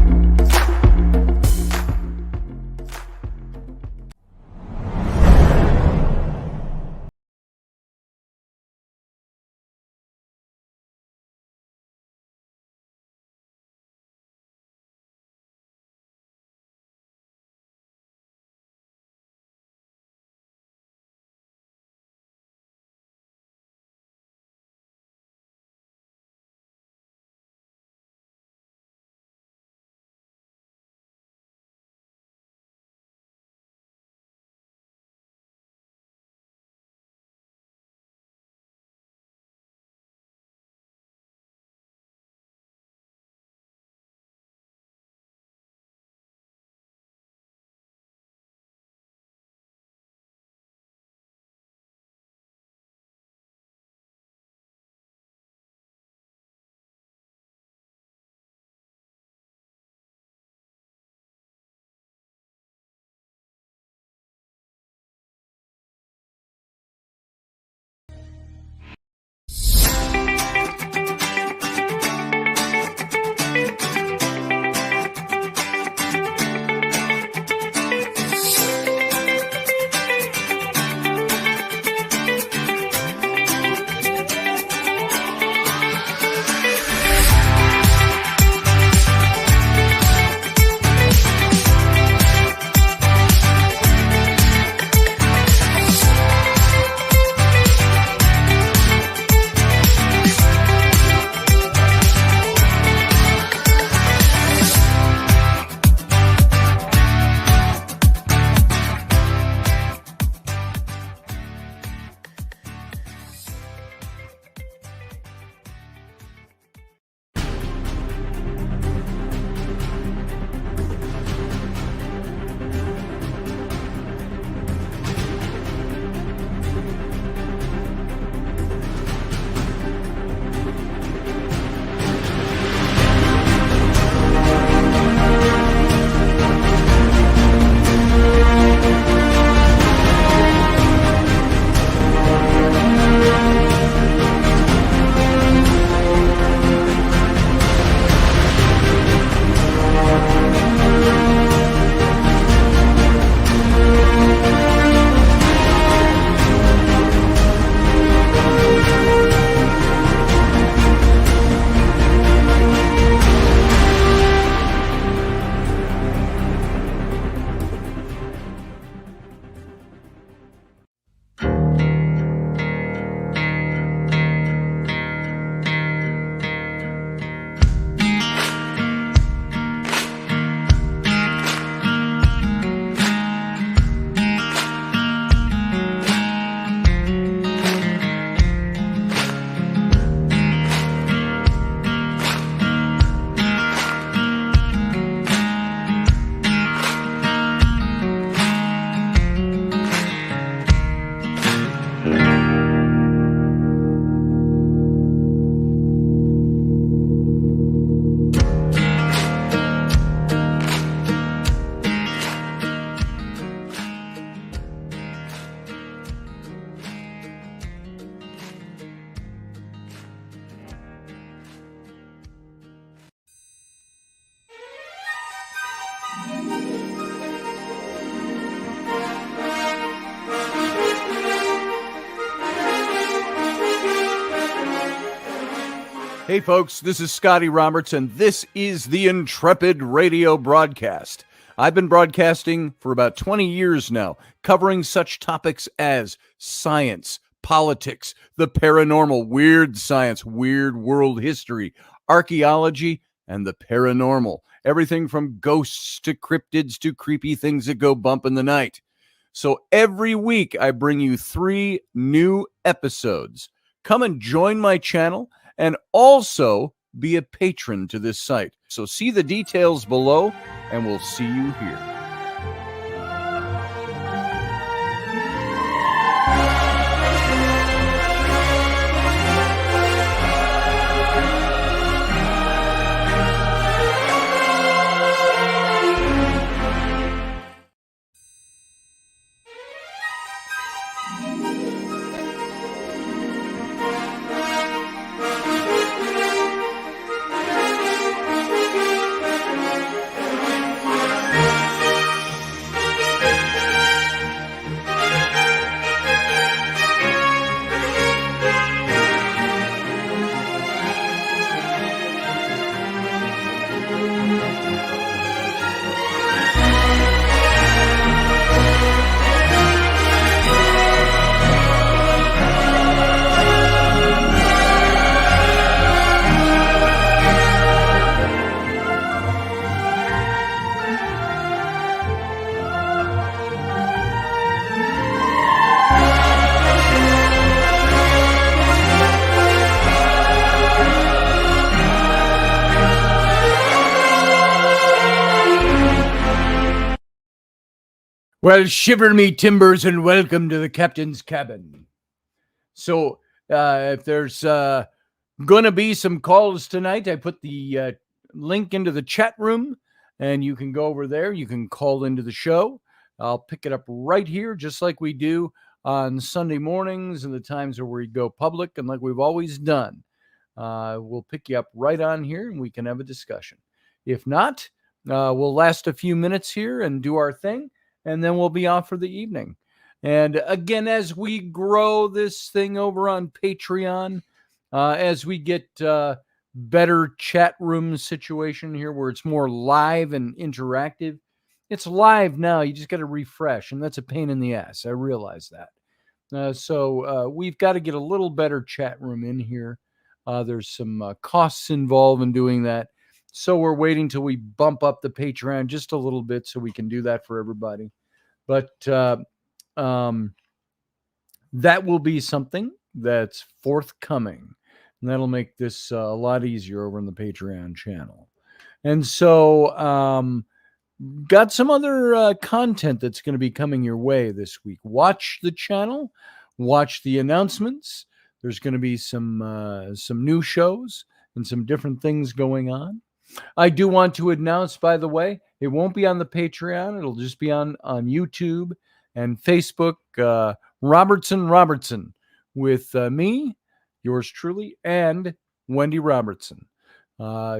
Hey folks, this is Scotty Roberts, and this is the Intrepid radio broadcast. I've been broadcasting for about 20 years now, covering such topics as science, politics, the paranormal, weird science, weird world history, archaeology, and the paranormal. Everything from ghosts to cryptids to creepy things that go bump in the night. So every week I bring you 3 new episodes. Come and join my channel and also be a patron to this site. So see the details below, and we'll see you here. Well, shiver me timbers and welcome to the captain's cabin. So if there's going to be some calls tonight, I put the link into the chat room, and you can go over there. You can call into the show. I'll pick it up right here, just like we do on Sunday mornings and the times where we go public, and like we've always done. We'll pick you up right on here, and we can have a discussion. If not, we'll last a few minutes here and do our thing, and then we'll be off for the evening. And again, as we grow this thing over on Patreon, as we get better chat room situation here where it's more live and interactive. It's live now. You just got to refresh, and that's a pain in the ass. I realize that. So we've got to get a little better chat room in here. There's some costs involved in doing that. So we're waiting till we bump up the Patreon just a little bit so we can do that for everybody. But that will be something that's forthcoming. And that'll make this a lot easier over on the Patreon channel. And so got some other content that's going to be coming your way this week. Watch the channel. Watch the announcements. There's going to be some new shows and some different things going on. I do want to announce, by the way, it won't be on the Patreon. It'll just be on YouTube and Facebook. Robertson with me, yours truly, and Wendy Robertson.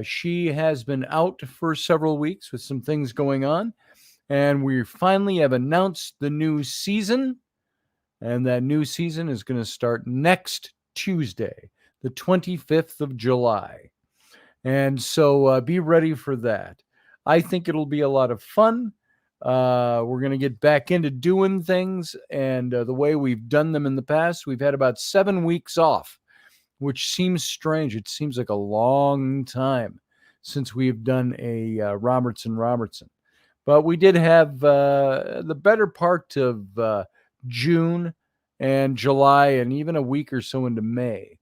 She has been out for several weeks with some things going on, and we finally have announced the new season, and that new season is going to start next Tuesday, the 25th of July. And so be ready for that. I think it'll be a lot of fun. We're going to get back into doing things, and the way we've done them in the past, we've had about 7 weeks off, which seems strange. It seems like a long time since we've done a Robertson. But we did have the better part of June and July and even a week or so into May.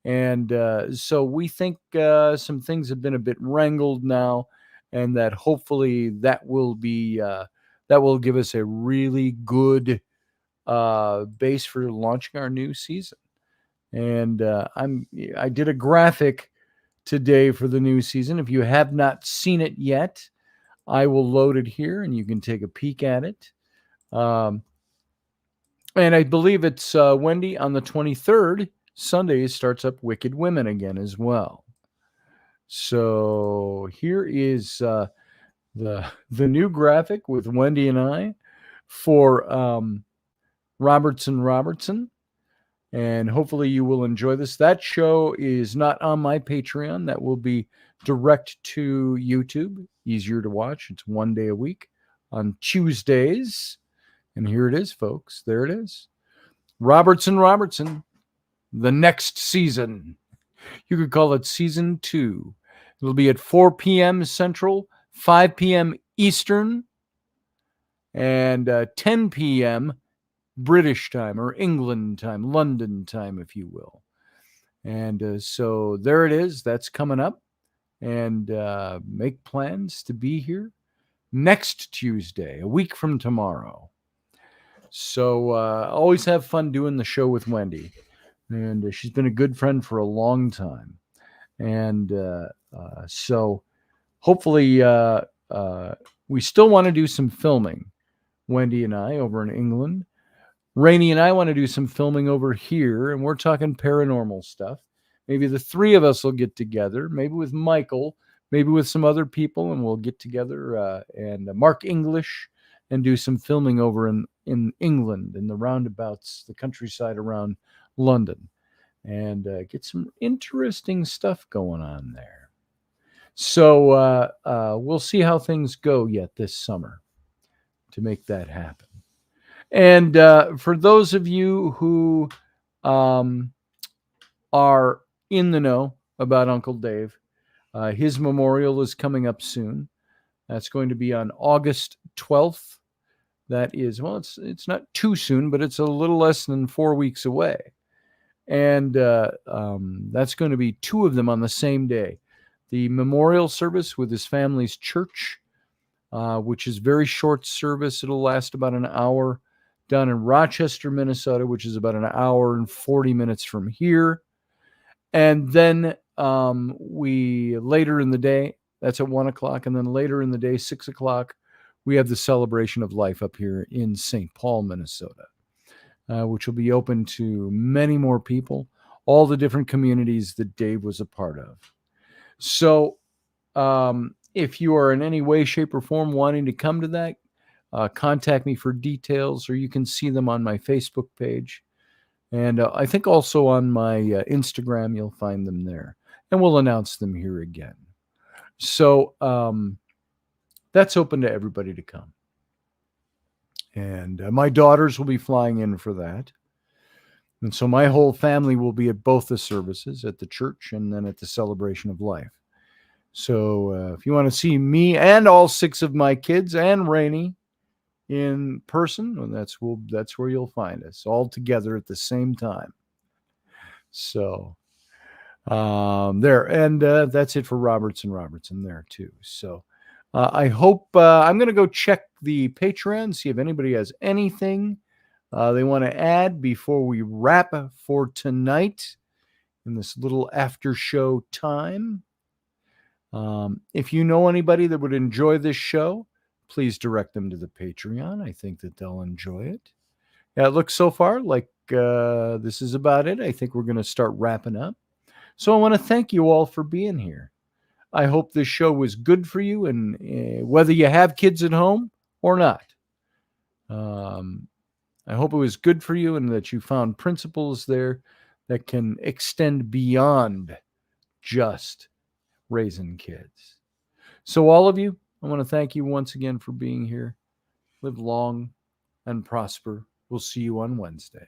And so we think some things have been a bit wrangled now, and that hopefully that will be that will give us a really good base for launching our new season. And I did a graphic today for the new season. If you have not seen it yet, I will load it here, and you can take a peek at it. And I believe it's Wendy on the 23rd. Sunday starts up Wicked Women again as well. So here is the new graphic with Wendy and I for Robertson. And hopefully you will enjoy this. That show is not on my Patreon. That will be direct to YouTube. Easier to watch. It's one day a week on Tuesdays. And here it is, folks. There it is. Robertson, the next season. You could call it season 2. It'll be at 4 p.m. Central, 5 p.m. Eastern, and 10 p.m. British time or England time, London time, if you will. And so there it is. That's coming up. And make plans to be here next Tuesday, a week from tomorrow. So always have fun doing the show with Wendy. And she's been a good friend for a long time. And so hopefully we still want to do some filming, Wendy and I, over in England. Rainey and I want to do some filming over here, and we're talking paranormal stuff. Maybe the three of us will get together, maybe with Michael, maybe with some other people, and we'll get together and Mark English and do some filming over in England, in the roundabouts, the countryside around London, and get some interesting stuff going on there. So we'll see how things go yet this summer to make that happen. And for those of you who are in the know about Uncle Dave, his memorial is coming up soon. That's going to be on August 12th. That is, well, it's not too soon, but it's a little less than 4 weeks away. And that's going to be 2 of them on the same day. The memorial service with his family's church, which is very short service. It'll last about an hour, down in Rochester, Minnesota, which is about an hour and 40 minutes from here. And then we, later in the day, that's at 1 o'clock. And then later in the day, 6 o'clock, we have the celebration of life up here in St. Paul, Minnesota, which will be open to many more people, all the different communities that Dave was a part of. So if you are in any way, shape, or form wanting to come to that, contact me for details, or you can see them on my Facebook page. And I think also on my Instagram, you'll find them there. And we'll announce them here again. So that's open to everybody to come. And my daughters will be flying in for that. And so my whole family will be at both the services, at the church and then at the celebration of life. So if you want to see me and all 6 of my kids and Rainey in person, well, that's where you'll find us, all together at the same time. So there, and that's it for Robertson there too. So I hope I'm going to go check the Patreon, see if anybody has anything they want to add before we wrap for tonight in this little after show time. If you know anybody that would enjoy this show, please direct them to the Patreon. I think that they'll enjoy it. Yeah, it looks so far like this is about it. I think we're going to start wrapping up. So I want to thank you all for being here. I hope this show was good for you, and whether you have kids at home or not. I hope it was good for you and that you found principles there that can extend beyond just raising kids. So all of you, I want to thank you once again for being here. Live long and prosper. We'll see you on Wednesday.